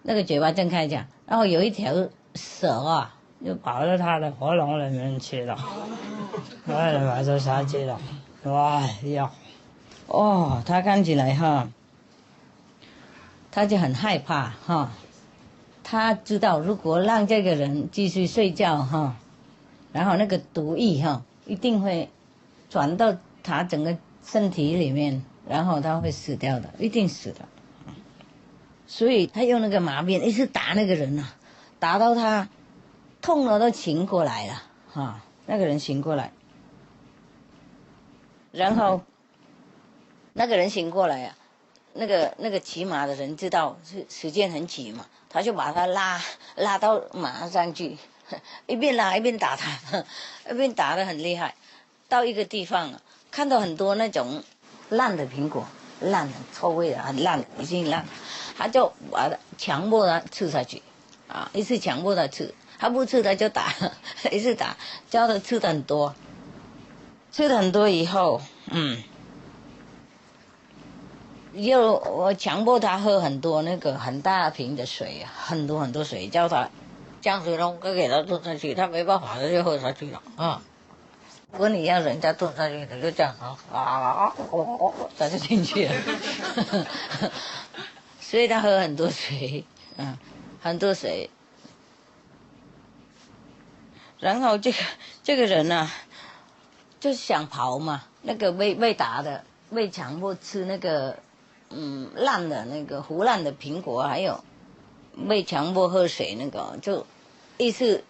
那个嘴巴睁开讲，然后有一条蛇啊就跑到他的喉咙里面去了，哎呀，就杀鸡了，哎呀，哦，他看起来他就很害怕他知道如果让这个人继续睡觉然后那个毒液一定会转到他整个身体里面，然后他会死掉的，一定死的。所以他用那个马鞭一直打那个人打到他痛了都醒过来了那个人醒过来，然后那个人醒过来那个骑马的人知道时间很急嘛，他就把他拉到马上去，一边拉一边打他，一边打得很厉害。到一个地方看到很多那种烂的苹果，烂的臭味的很烂，已经烂，他就把他强迫他吃下去一次强迫他吃，他不吃他就打，一直打，叫他吃的很多，吃的很多以后我强迫他喝很多那个很大瓶的水，很多水，叫他将水龙头给他吞下去，他没办法，他就喝下去了如果你要人家吞下去，他就这样他就进去了所以他喝很多水很多水。然后这个人就想跑嘛，那个被打的，被强迫吃那个烂的那个胡烂的苹果，还有被强迫喝水那个，就一直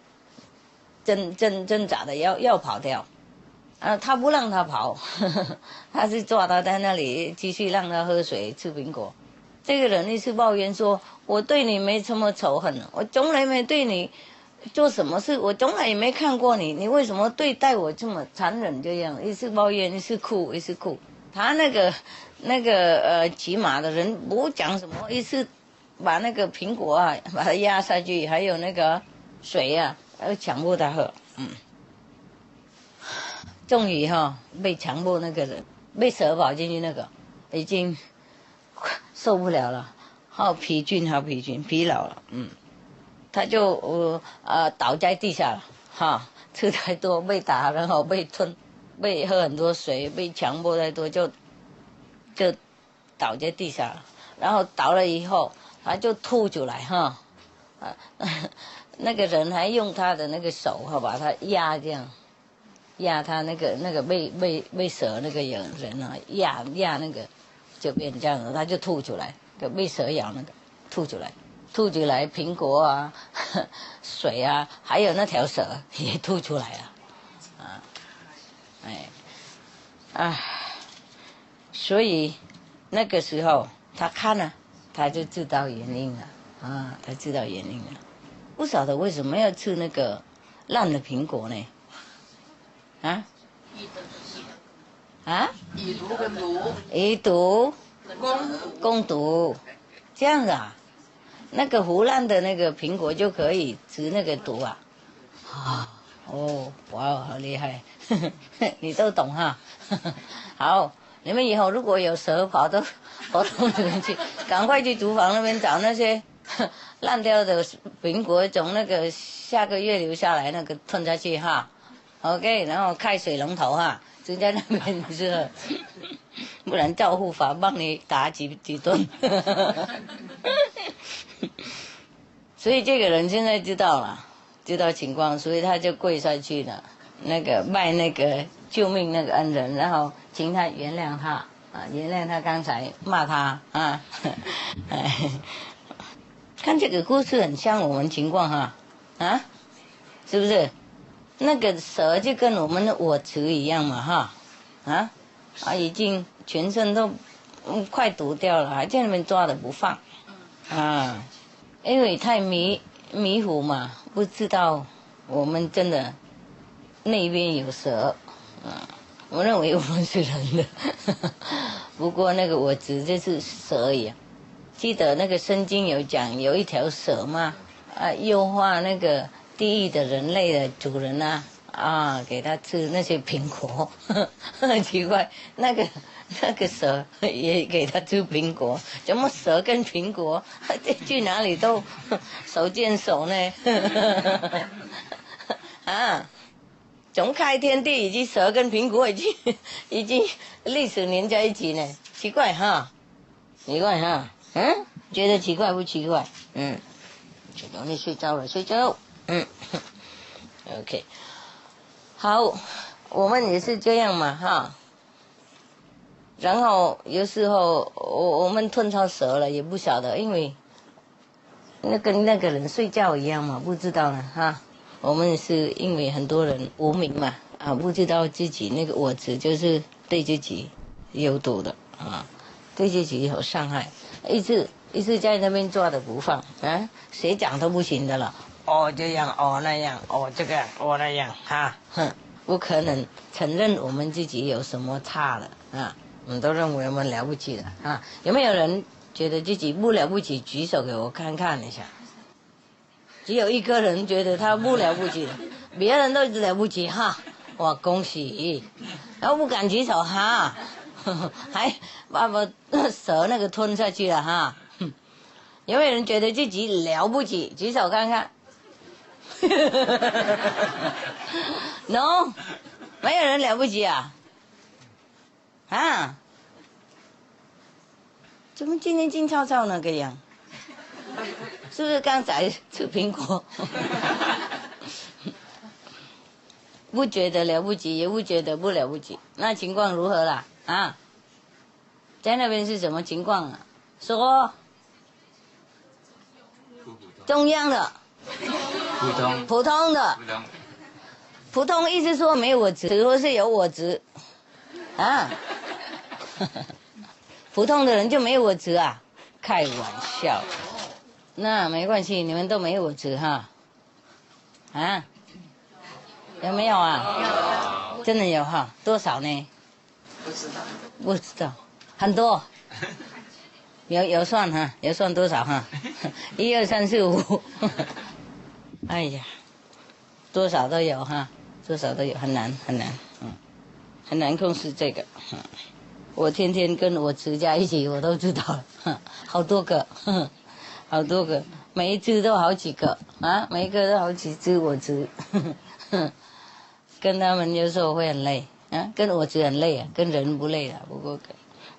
挣扎的要跑掉他不让他跑他是抓他在那里继续让他喝水吃苹果。这个人一直抱怨说，我对你没什么仇恨，我从来没对你做什么事，我从来也没看过你为什么对待我这么残忍，这样一直抱怨，一直哭。他那个骑马的人不讲什么，一直把那个苹果把它压下去，还有那个水要强迫他喝终于被强迫那个人被蛇跑进去，那个已经受不了了，好疲劳了他就倒在地下了吃太多被打，然后被吞，被喝很多水，被强迫太多就倒在地下了。然后倒了以后他就吐出来那个人还用他的那个手把他压，这样压他那个被蛇那个人压那个就变这样，他就吐出来，被蛇咬那个吐出来苹果水还有那条蛇也吐出来了唉，所以那个时候他看了，他就知道原因了啊，他知道原因了。不晓得为什么要吃那个烂的苹果呢？啊？啊？以毒跟毒。以毒。攻毒。这样子啊？那个胡烂的那个苹果就可以治那个毒啊？啊，哦，哇，好厉害，你都懂哈。好，你们以后如果有蛇跑到里面去，赶快去厨房那边找那些烂掉的苹果，从那个下个月留下来那个吞下去哈。OK， 然后开水龙头哈，就在那边是，不然照护法帮你打几顿。所以这个人现在知道了，知道情况，所以他就跪下去了，那个拜那个救命那个恩人，然后请他原谅他啊，原谅他刚才骂他啊。看这个故事很像我们情况哈，啊，是不是？那个蛇就跟我们的我执一样嘛哈，已经全身都快毒掉了，还在那边抓着不放啊。因为太迷糊嘛，不知道我们真的那边有蛇啊，我认为我们是人的，不过那个我执就是蛇一样。记得那个圣经有讲，有一条蛇嘛，诱惑那个地狱的人类的主人啊，给他吃那些苹果，很奇怪，那个蛇也给他吃苹果，怎么蛇跟苹果去哪里都手牵手呢？啊，从开天地以及蛇跟苹果已经历史连在一起呢，奇怪哈，奇怪哈，觉得奇怪不奇怪？就容易睡着了，睡觉，OK， 好，我们也是这样嘛哈。然后有时候我们吞到蛇了也不晓得，因为跟那个人睡觉一样嘛，不知道呢哈。我们是因为很多人无明嘛不知道自己那个我执就是对自己有毒的啊，对自己有伤害，一直在那边抓着不放谁讲都不行的了。这样那样这个那样哈，不可能承认我们自己有什么差的我们都认为我们了不起的有没有人觉得自己不了不起？举手给我看看一下。只有一个人觉得他不了不起，别人都了不起哈。哇，恭喜！然后不敢举手哈，还把蛇那个吞下去了哈。有没有人觉得自己了不起？举手看看。No， 没有人了不起啊。怎么今天静悄悄那个样？是不是刚才吃苹果？不觉得了不起，也不觉得不了不起，那情况如何啦？在那边是什么情况啊？说中央的，普通的，普通意思说没有我执，或是有我执普通的人就没有我执啊？开玩笑，那没关系，你们都没有我执哈。有没有啊？真的有哈？多少呢？不知道，很多。有算哈？有算多少哈？1、2、3、4、5。哎呀，多少都有哈，多少都有，很难，很难控制这个。我天天跟我执在一起，我都知道了，好多个，好多个，每一只都好几个每一个都好几只我执，跟他们有时候会很累跟我执很累跟人不累不过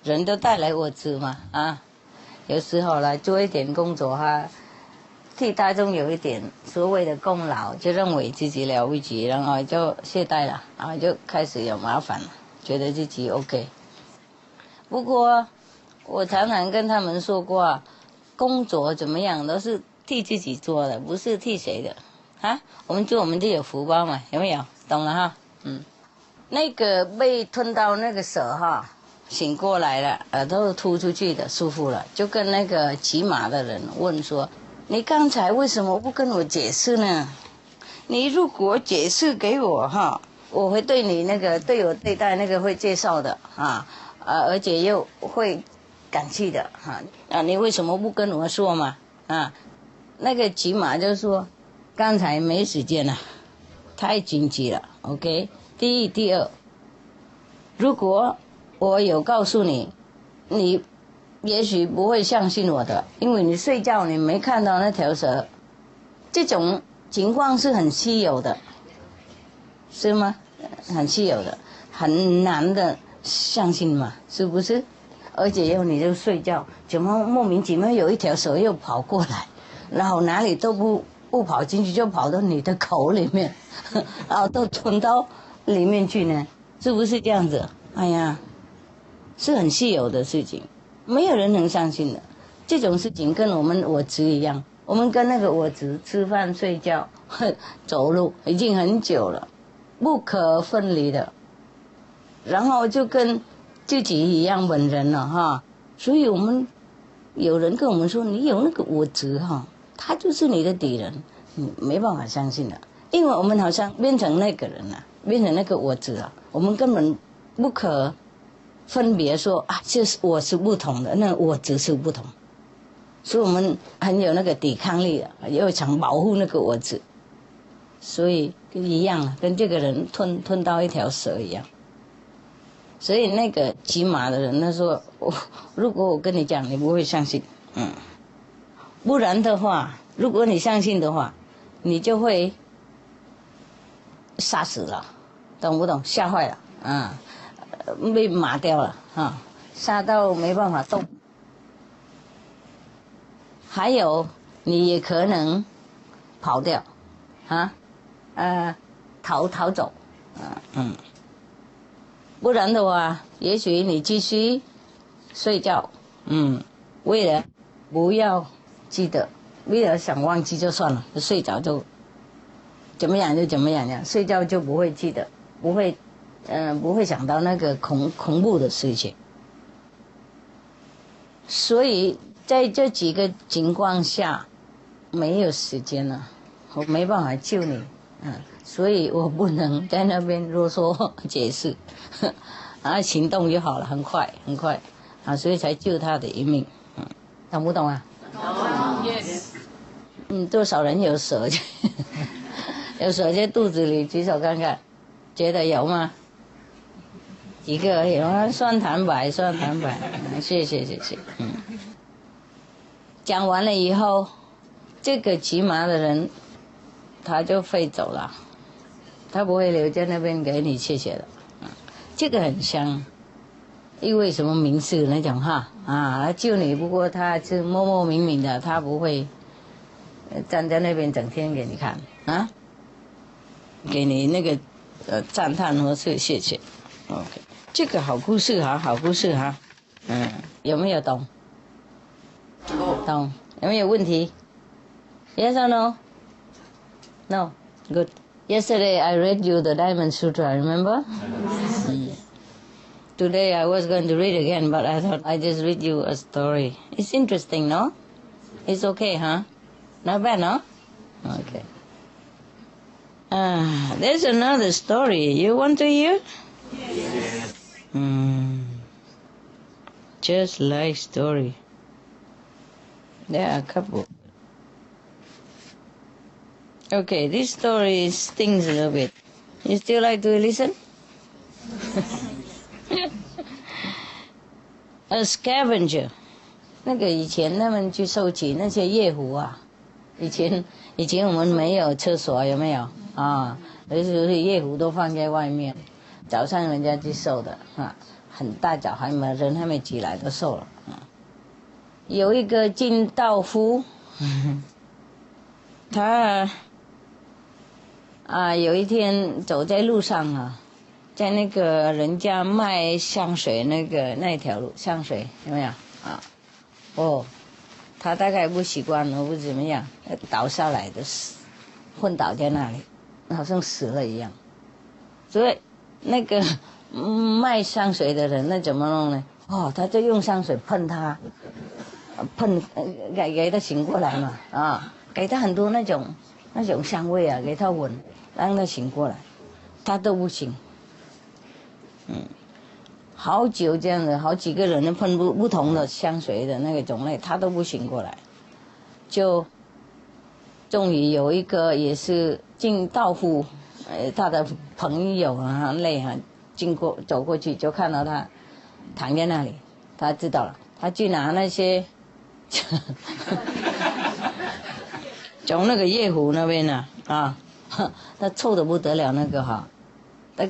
人都带来我执嘛有时候来做一点工作替大众有一点所谓的功劳，就认为自己了不起，然后就懈怠了，然后就开始有麻烦了，觉得自己 OK。不过我常常跟他们说过工作怎么样都是替自己做的，不是替谁的我们做我们就有福报嘛，有没有？懂了哈？那个被吞到那个蛇哈，醒过来了，耳朵吐出去的，舒服了，就跟那个骑马的人问说：“你刚才为什么不跟我解释呢？你如果解释给我哈，我会对你那个对我对待那个会介绍的啊，而且又会感激的哈啊，你为什么不跟我说嘛？啊，那个骑马就说刚才没时间了，太紧急了。OK， 第一，第二，如果我有告诉你，你也许不会相信我的，因为你睡觉你没看到那条蛇，这种情况是很稀有的，是吗？很稀有的，很难的相信嘛，是不是？而且又你就睡觉，怎么莫名其妙有一条蛇又跑过来，然后哪里都不跑进去，就跑到你的口里面，然后都吞到里面去呢，是不是这样子？哎呀，是很稀有的事情，没有人能相信的。这种事情跟我执一样，我们跟那个我执吃饭、睡觉、走路已经很久了，不可分离的。然后就跟自己一样本人了哈，所以我们有人跟我们说，你有那个我执哈，他就是你的敌人，你没办法相信的，因为我们好像变成那个人了，变成那个我执了，我们根本不可分别说啊，就是我是不同的，那我执是不同，所以我们很有那个抵抗力的，又想保护那个我执，所以一样了，跟这个人吞到一条蛇一样。所以那个骑马的人他说，如果我跟你讲，你不会相信，不然的话，如果你相信的话，你就会杀死了，懂不懂？吓坏了，被麻掉了啊，杀到没办法动。还有，你也可能跑掉，逃走，不然的话，也许你继续睡觉，为了不要记得，为了想忘记就算了，睡着就怎么样就怎么样，睡觉就不会记得，不会想到那个恐怖的事情。所以在这几个情况下，没有时间了，我没办法救你，所以我不能在那边啰嗦解释，行动就好了，很快，所以才救他的一命，懂不懂啊？懂 ，yes。多少人有蛇？有蛇在肚子里，举手看看，觉得有吗？几个而已啊，算坦白，谢谢。讲完了以后，这个骑马的人他就飞走了，他不会留在那边给你谢谢的，这个很香，因为什么名士那种哈他救你，不过他是默默明明的，他不会站在那边整天给你看给你那个赞叹或是谢谢。OK， 这个好故事哈，有没有懂？懂？有没有问题 ？Yes or no? No. Good. Yesterday I read you the Diamond Sutra. Remember? Today I was going to read again, but I thought I just read you a story. It's interesting, no? It's okay, huh? Not bad, no? Okay. There's another story. You want to hear? Yes. Just like story. There are a couple. Okay, this story stings a little bit. You still like to listen? A scavenger. 那个以前他们去收集那些夜壶啊，以前我们没有厕所，有没有就是夜壶都放在外面，早上人家去收的很大早人还没起来都收了有一个金道夫，他有一天走在路上在那个人家卖香水那条路，香水有没有他大概不习惯了，不怎么样，倒下来的，昏倒在那里，好像死了一样。所以那个卖香水的人那怎么弄呢？哦，他就用香水喷他，给他醒过来嘛，啊，给他很多那种香味啊，给他闻，让他醒过来，他都不醒。好久这样的，好几个人喷不同的香水的那个种类，他都不醒过来，就终于有一个也是进道夫，他的朋友啊累啊，走过去就看到他躺在那里，他知道了，他去拿那些从那个夜壶那边啊，他臭得不得了那个哈，他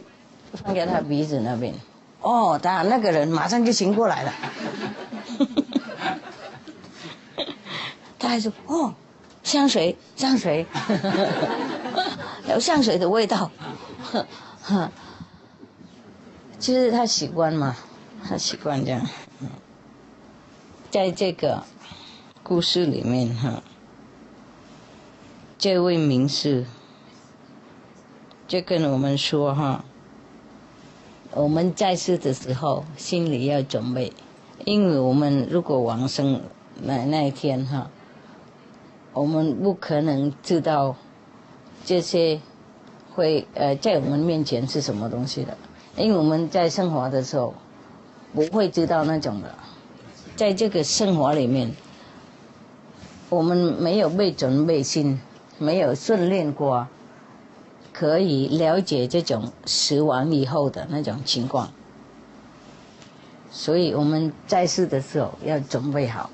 放在他鼻子那边。哦，他那个人马上就醒过来了，他还说哦，香水，有香水的味道，其实他习惯嘛，他习惯这样。在这个故事里面哈，这位名士就跟我们说哈。我们在世的时候，心里要准备，因为我们如果往生那一天哈，我们不可能知道这些会在我们面前是什么东西的，因为我们在生活的时候不会知道那种的，在这个生活里面，我们没有被准备心，没有训练过。可以了解这种死亡以后的那种情况，所以我们在世的时候要准备好。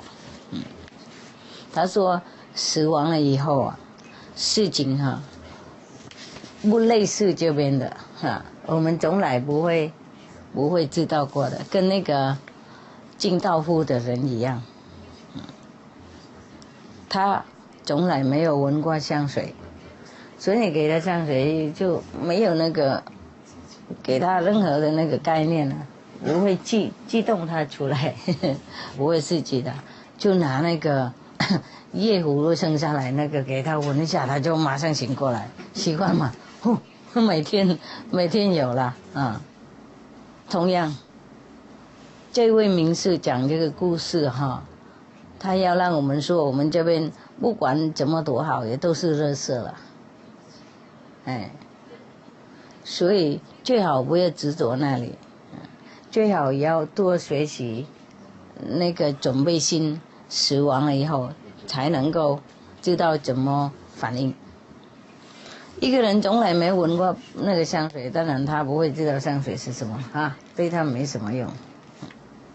他说死亡了以后啊，事情哈不类似这边的哈，我们从来不会知道过的，跟那个进道夫的人一样，他从来没有闻过香水。所以你给他香水就没有那个给他任何的那个概念啊，不会激动他出来，不会刺激的，就拿那个夜葫芦生下来那个给他闻一下，他就马上醒过来，习惯嘛，每天有了啊。同样，这位名士讲这个故事哈，他要让我们说，我们这边不管怎么多好，也都是垃圾了。所以最好不要执着那里，最好要多学习那个准备心，死亡了以后才能够知道怎么反应。一个人从来没闻过那个香水，当然他不会知道香水是什么啊，对他没什么用。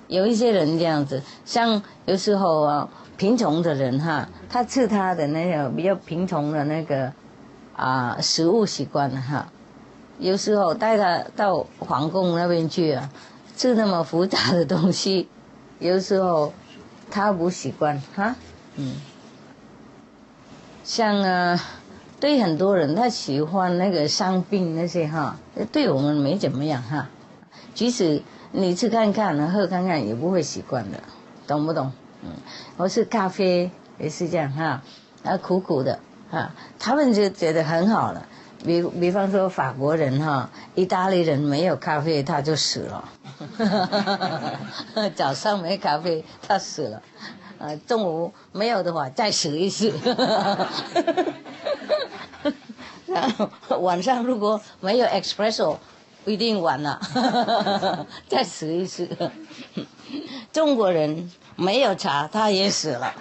有一些人这样子，像有时候啊，贫穷的人哈，他吃他的那个比较贫穷的那个食物习惯了哈，有时候带他到皇宫那边去啊，吃那么复杂的东西，有时候他不习惯哈，像对很多人他喜欢那个伤病那些哈，对我们没怎么样哈，即使你吃看看喝看看也不会习惯的，懂不懂？或是咖啡也是这样哈，苦苦的。他们就觉得很好了，比方说法国人哈，意大利人没有咖啡他就死了，早上没咖啡他死了，中午没有的话再死一次，然后晚上如果没有 espresso 一定完了，再死一次。中国人没有茶他也死了，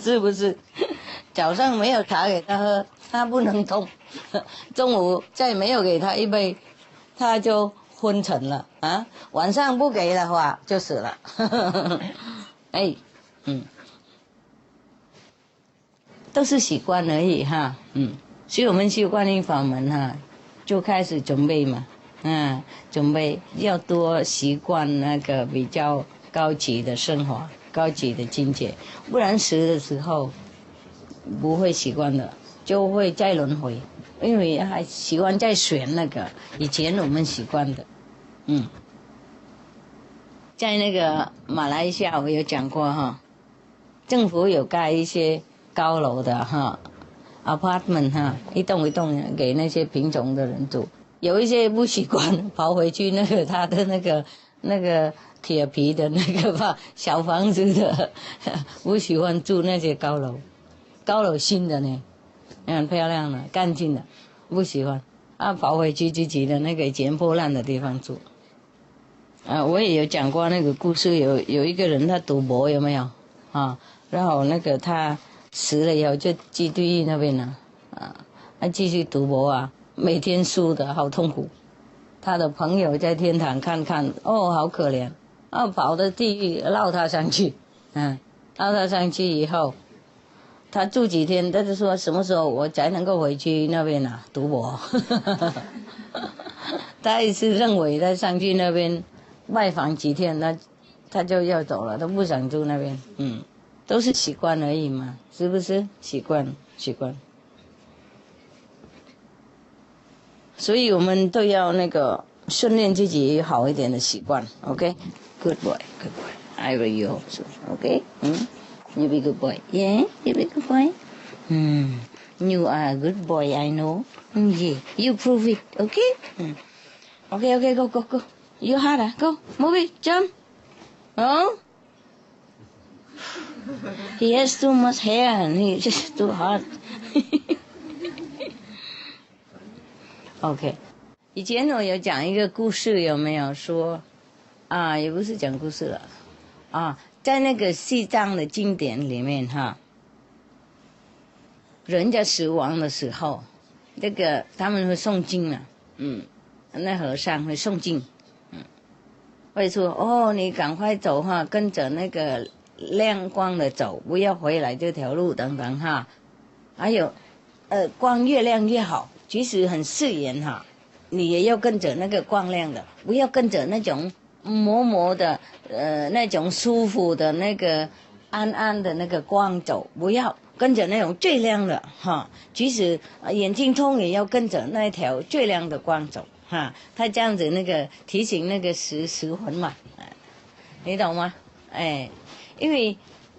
是不是？早上没有茶给他喝，他不能动；中午再没有给他一杯，他就昏沉了啊！晚上不给的话就死了。都是习惯而已哈，所以我们修观音法门哈，就开始准备嘛，准备要多习惯那个比较高级的生活、高级的境界，不然死的时候不会习惯的，就会再轮回，因为还习惯再选那个以前我们习惯的，在那个马来西亚我有讲过哈，政府有盖一些高楼的哈 apartment 哈，一栋一栋给那些贫穷的人住，有一些不习惯，跑回去那个他的那个铁皮的那个小房子的，不喜欢住那些高楼，高楼新的呢，很漂亮的，干净的，不喜欢。跑回去自己的那个捡破烂的地方住。我也有讲过那个故事，有一个人他赌博有没有然后那个他死了以后就进地狱那边了他继续赌博每天输的好痛苦。他的朋友在天堂看看，好可怜，跑到地狱捞他上去，捞他上去以后，他住几天，他就说什么时候我才能够回去那边赌博。他也是认为他上去那边拜访几天，他就要走了，他不想住那边。都是习惯而已嘛，是不是？习惯。所以我们都要那个训练自己好一点的习惯。OK，good boy，good boy，I will you also。OK，you be good boy。Yeah，you be good boy。You are a good boy, I know. Yeah，you prove it. OK。Okay, go. You harder, go, move it, jump. Oh, he has too much hair and he just too hard. OK， 以前我有讲一个故事，有没有说也不是讲故事了在那个西藏的经典里面人家死亡的时候，那个他们会诵经了，那和尚会诵经，会说你赶快走跟着那个亮光的走，不要回来这条路等等还有光越亮越好，即使很刺眼你也要跟着那个光亮的，不要跟着那种模的那种舒服的那个暗的那个光走，不要跟着那种最亮的即使眼睛痛也要跟着那条最亮的光走他这样子那个提醒那个食魂嘛你懂吗？因为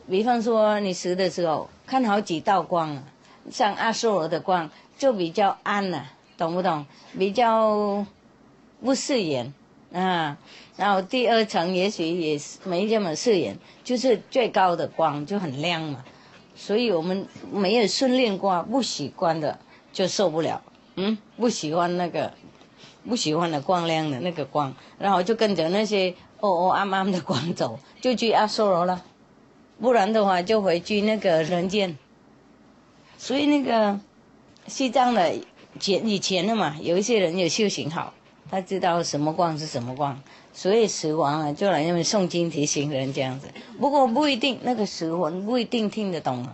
比方说你食的时候看好几道光像阿修罗的光就比较暗懂不懂？比较不刺眼然后第二层也许也没这么刺眼，就是最高的光就很亮嘛。所以我们没有训练过，不习惯的就受不了，不喜欢的光亮的那个光，然后就跟着那些暗的光走，就去阿修罗了，不然的话就回去那个人间。所以那个西藏的以前的嘛，有一些人有修行好，他知道什么光是什么光，所以死亡就来那边诵经提醒人这样子。不过不一定，那个死魂不一定听得懂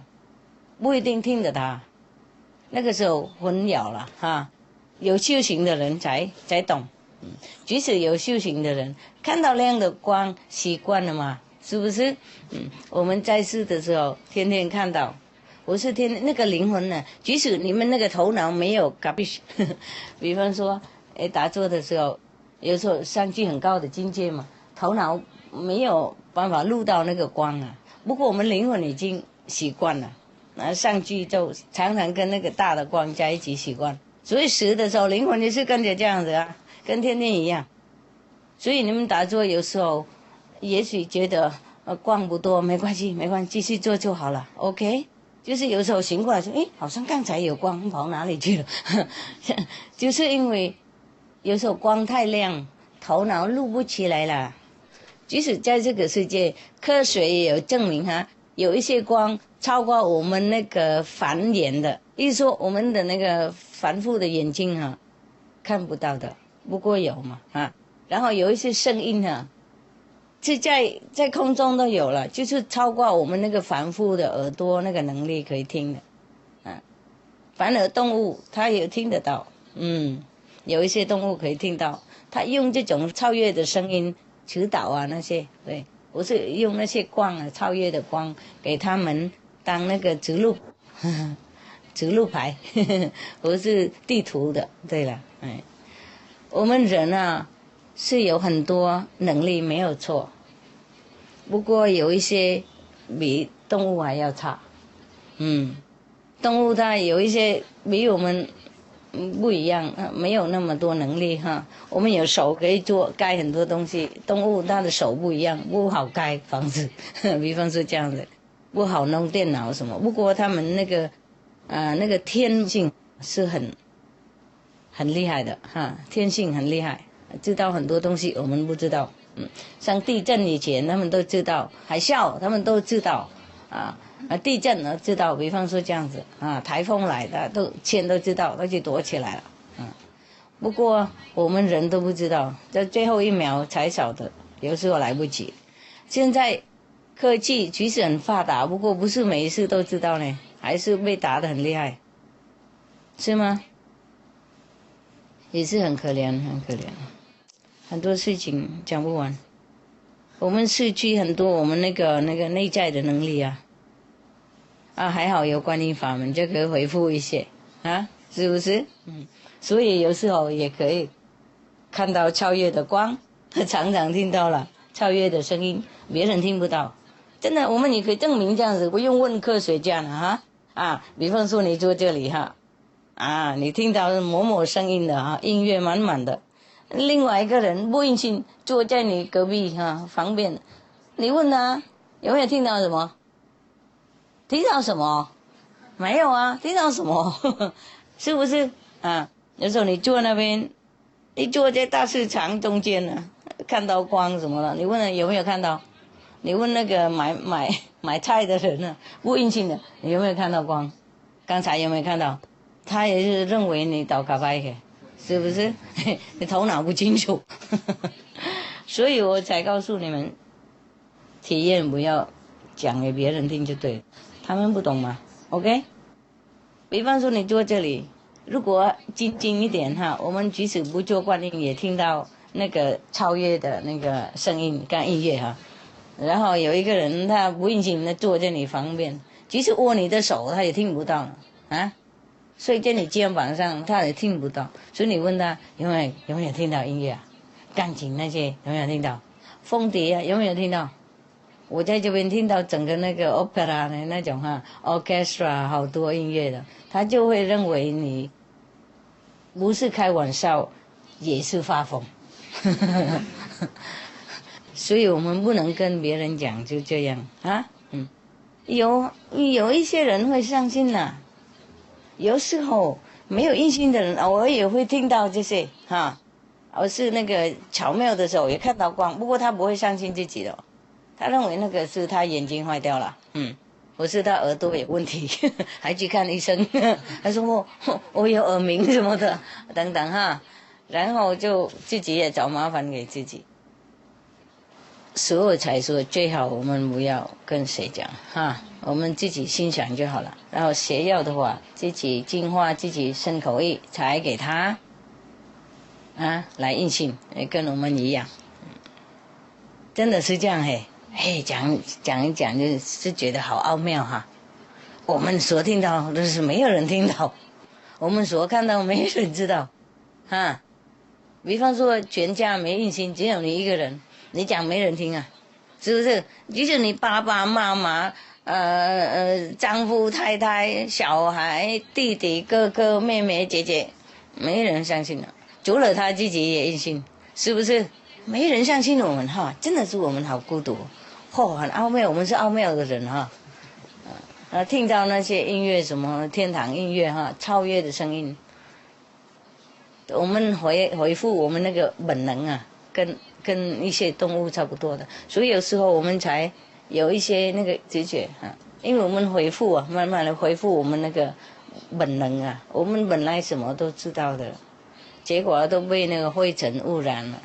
不一定听得他，那个时候混淆了有修行的人才懂，即使有修行的人看到亮的光习惯了嘛，是不是？我们在世的时候天天看到，我是天那个灵魂即使你们那个头脑没有比方说打坐的时候，有时候上去很高的境界嘛，头脑没有办法录到那个光不过我们灵魂已经习惯了，上去就常常跟那个大的光在一起习惯，所以死的时候灵魂也是跟着这样子跟天天一样。所以你们打坐有时候也许觉得光不多，没关系，继续做就好了 OK。就是有时候醒过来说好像刚才有光跑哪里去了就是因为有时候光太亮，头脑录不起来了。即使在这个世界科学也有证明有一些光超过我们那个凡眼的，意思说我们的那个凡夫的眼睛看不到的，不过有嘛然后有一些声音是在空中都有了，就是超过我们那个凡夫的耳朵那个能力可以听的反而动物它也听得到有一些动物可以听到，它用这种超越的声音指导那些，对，我是用那些光超越的光给他们当那个指路牌我是地图的。对了我们人是有很多能力没有错，不过有一些比动物还要差动物它有一些比我们不一样，没有那么多能力哈。我们有手可以盖很多东西，动物它的手不一样，不好盖房子，比方说这样子，不好弄电脑什么。不过他们那个天性是很厉害的哈，天性很厉害，知道很多东西我们不知道。像地震以前他们都知道，海啸他们都知道地震呢知道，比方说这样子台风来的都知道，都去躲起来了不过我们人都不知道，在最后一秒才晓得，有时候来不及。现在科技其实很发达，不过不是每一次都知道呢，还是被打得很厉害，是吗？也是很可怜，很可怜，很多事情讲不完。我们失去很多我们那个内在的能力还好有观音法门就可以恢复一些是不是？所以有时候也可以看到超越的光，常常听到了超越的声音，别人听不到。真的，我们也可以证明这样子，不用问科学家了比方说你坐这里你听到某某声音的音乐满满的，另外一个人不运气坐在你隔壁旁边，你问他有没有听到什么？听到什么？没有听到什么？是不是有时候你坐那边，你坐在大市场中间看到光什么了？你问他有没有看到？你问那个买菜的人不运气的，你有没有看到光？刚才有没有看到？他也是认为你倒卡拜的，是不是？你头脑不清楚，所以我才告诉你们，体验不要讲给别人听就对了，他们不懂嘛。OK， 比方说你坐这里，如果静一点我们即使不做观音，也听到那个超越的那个声音跟音乐然后有一个人他不运气的坐在你旁边，即使握你的手，他也听不到睡在你肩膀上，他也听不到。所以你问他有没有听到音乐钢琴那些有没有听到？风笛有没有听到？我在这边听到整个那个 opera 的那种orchestra 好多音乐的，他就会认为你不是开玩笑，也是发疯。所以我们不能跟别人讲就这样有一些人会相信有时候没有印心的人偶尔也会听到这些而是那个巧妙的时候也看到光，不过他不会相信自己的，他认为那个是他眼睛坏掉了不是他耳朵有问题还去看医生他说我有耳鸣什么的等等然后就自己也找麻烦给自己。所以才说最好我们不要跟谁讲我们自己心想就好了。然后邪药的话，自己净化自己身口意，才给他来印信，跟我们一样。真的是这样讲一讲就是觉得好奥妙我们所听到都是没有人听到，我们所看到没有人知道比方说全家没印信，只有你一个人，你讲没人听是不是？即使你爸爸妈妈丈夫太太小孩弟弟哥哥妹妹姐姐，没人相信除了他自己也印信，是不是？没人相信我们真的是我们好孤独很奥妙，我们是奥妙的人听到那些音乐什么天堂音乐超越的声音，我们回复我们那个本能跟一些动物差不多的，所以有时候我们才有一些那个直觉因为我们回复慢慢的回复我们那个本能我们本来什么都知道的，结果都被那个灰尘污染了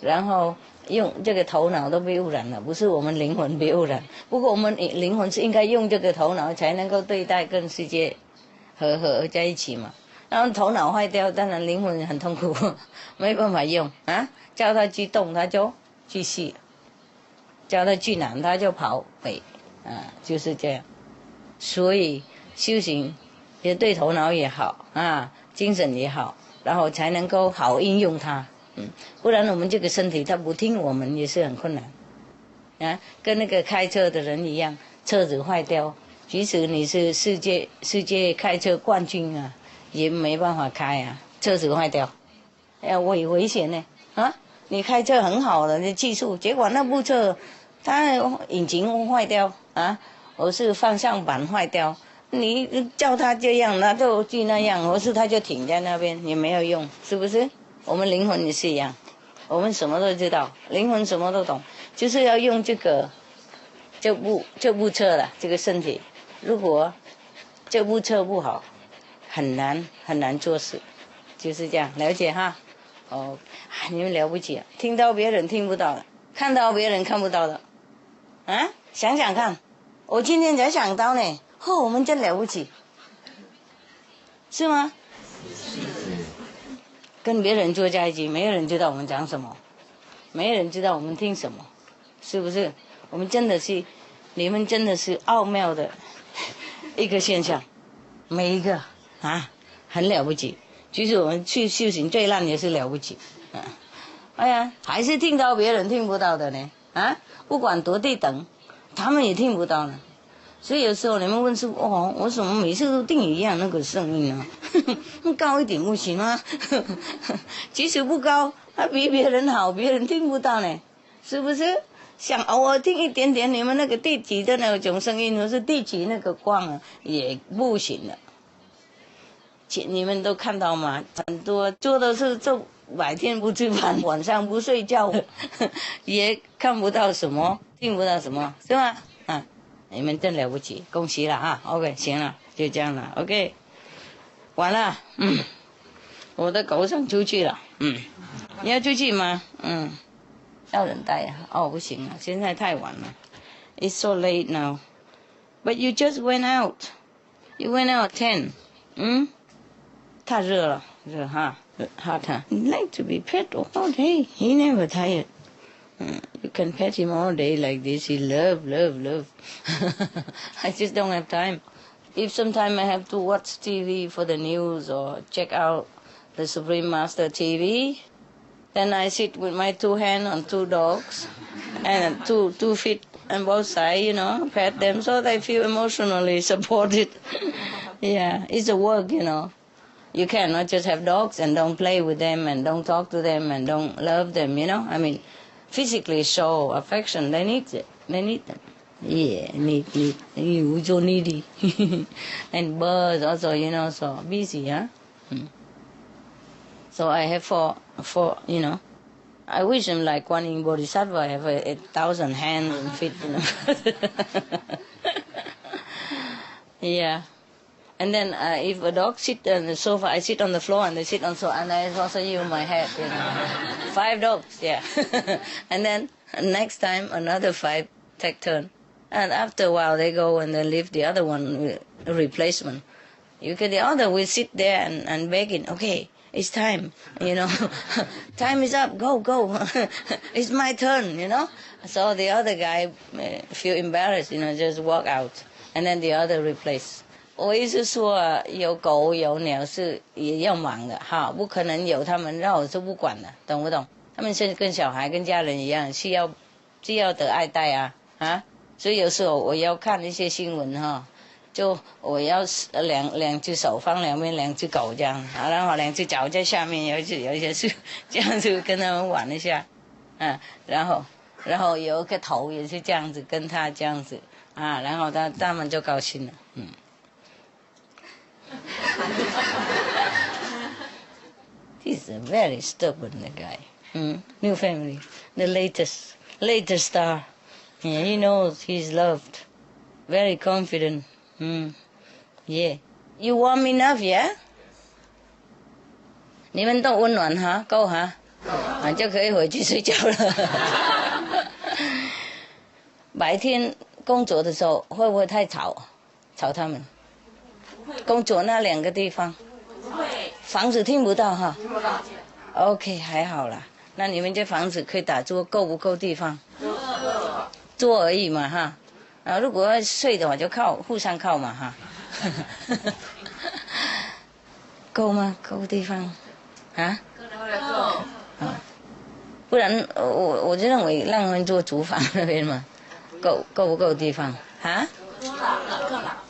然后用这个头脑都被污染了，不是我们灵魂被污染。不过我们灵魂是应该用这个头脑才能够对待跟世界合在一起嘛。然后头脑坏掉，当然灵魂很痛苦没办法用叫他去动他就去西，叫他去南他就跑北就是这样。所以修行也对头脑也好精神也好，然后才能够好应用它不然我们这个身体他不听我们也是很困难跟那个开车的人一样，车子坏掉，即使你是世界开车冠军也没办法开啊，车子坏掉，危险呢啊！你开车很好的技术，结果那部车它引擎坏掉啊，或是方向盘坏掉，你叫它这样，那就那样，或是它就停在那边也没有用，是不是？我们灵魂也是一样，我们什么都知道，灵魂什么都懂，就是要用这部车了，这个身体。如果这部车不好，很难做事，就是这样，了解哈？哦，你们了不起啊！听到别人听不到的，看到别人看不到的，啊，想想看，我今天才想到呢，我们真了不起，是吗？是。跟别人坐在一起，没有人知道我们讲什么，没有人知道我们听什么，是不是？我们真的是，你们真的是奥妙的一个现象，每一个啊，很了不起。其实我们去修行最烂也是了不起，哎呀，还是听到别人听不到的呢，啊，不管多低等，他们也听不到呢。所以有时候你们问师父，我怎么每次都听一样那个声音呢？高一点不行吗？即使不高，还比别人好，别人听不到呢，是不是？想偶尔听一点点你们那个地级的那种声音，或是地级那个光啊，也不行了。你们都看到吗？很多做的是白天不吃饭，晚上不睡觉，也看不到什么，听不到什么，是吧？啊，你们真了不起，恭喜了啊 ！OK， 行了，就这样了 ，OK， 完了，我的狗想出去了，你要出去吗？要人带啊？不行了，现在太晚了 ，It's so late now. But you just went out. You went out 10. 太热了，热哈，hot. He like to be pet all day. He never tired. You can pet him all day like this. He love. I just don't have time. If sometime I have to watch TV for the news or check out the Supreme Master TV, then I sit with my 2 hands on 2 dogs and 2 feet on both sides, pet them so they feel emotionally supported. Yeah, it's a work, You cannot just have dogs and don't play with them and don't talk to them and don't love them, I mean, physically show affection. They need it. They need them. Yeah, need. You so needy. And birds also, so busy, huh? So I have four, I wish I'm like Quan Yin Bodhisattva. I have 1,000 hands and feet, Yeah. And then if a dog sit on the sofa, I sit on the floor and they sit on the sofa, and I also use my head, 5 dogs, yeah. And then next time another 5 take turn. And after a while they go and they leave the other one, a replacement. The other will sit there and begging, okay, it's time, time is up, go. It's my turn, So the other guy feel embarrassed, just walk out. And then the other replace. 我意思说，有狗有鸟是也要忙的哈，不可能有他们让我就不管了，懂不懂？他们是跟小孩跟家人一样，需要得爱戴啊，所以有时候我要看一些新闻哈，就我要两只手放两边2只狗这样，然后2只脚在下面，有一些是这样子跟他们玩一下，然后有一个头也是这样子跟他这样子啊，然后他们就高兴了，He's a very stubborn guy. New family, the latest star. Yeah, he knows he's loved. Very confident. Yeah. You warm enough, yeah? 你们都温暖哈，够哈，就可以回去睡觉了。白天工作的时候会不会太吵他们？工作那2个地方，房子听不到哈。OK， 还好啦。那你们这房子可以打坐，够不够地方？坐而已嘛哈。如果要睡的话，就互相靠嘛哈。够吗？够地方？啊？够。不然我就认为让他们做厨房那边嘛，够不够地方？啊？够了。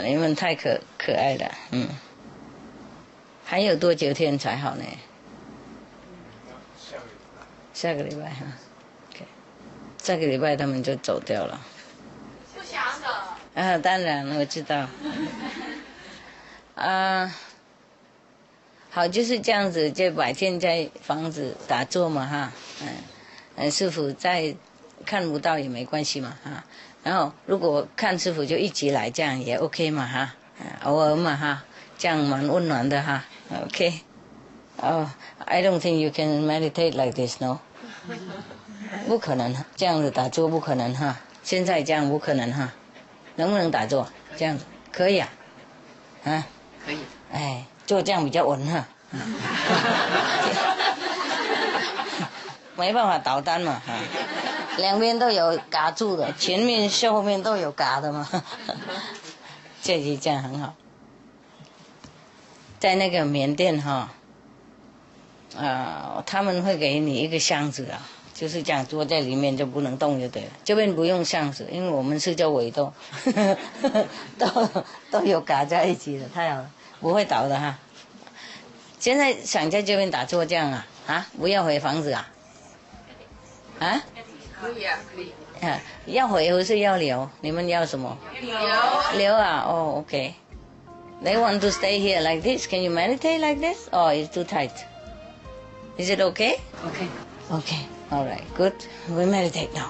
你们太可爱了，还有多久天才好呢？下个礼拜哈。OK， 下个礼拜他们就走掉了。不想的。啊，当然我知道。好，就是这样子，就白天在房子打坐嘛哈，师傅在看不到也没关系嘛哈，然后如果看师傅就一起来，这样也 OK 嘛哈，偶尔嘛哈，这样蛮温暖的哈 ，OK。I don't think you can meditate like this, no 。不可能，这样子打坐不可能哈，现在这样不可能哈，能不能打坐？这样子可以啊，啊。可以。哎，就这样比较稳哈。没办法倒单嘛，两边都有嘎住的，前面后面都有嘎的嘛。这就这样很好。在那个缅甸哈，他们会给你一个箱子啊，就是这样坐在里面就不能动就对了。这边不用箱子，因为我们是叫围动，都有嘎在一起的，太好了，不会倒的哈。现在想在这边打坐这样啊？不要回房子啊？啊？可以啊，可以。要回还是要留？你们要什么？留啊？哦 ，OK。They want to stay here like this. Can you meditate like this? Oh, it's too tight. Is it okay? Okay. Okay. All right. Good. We meditate now.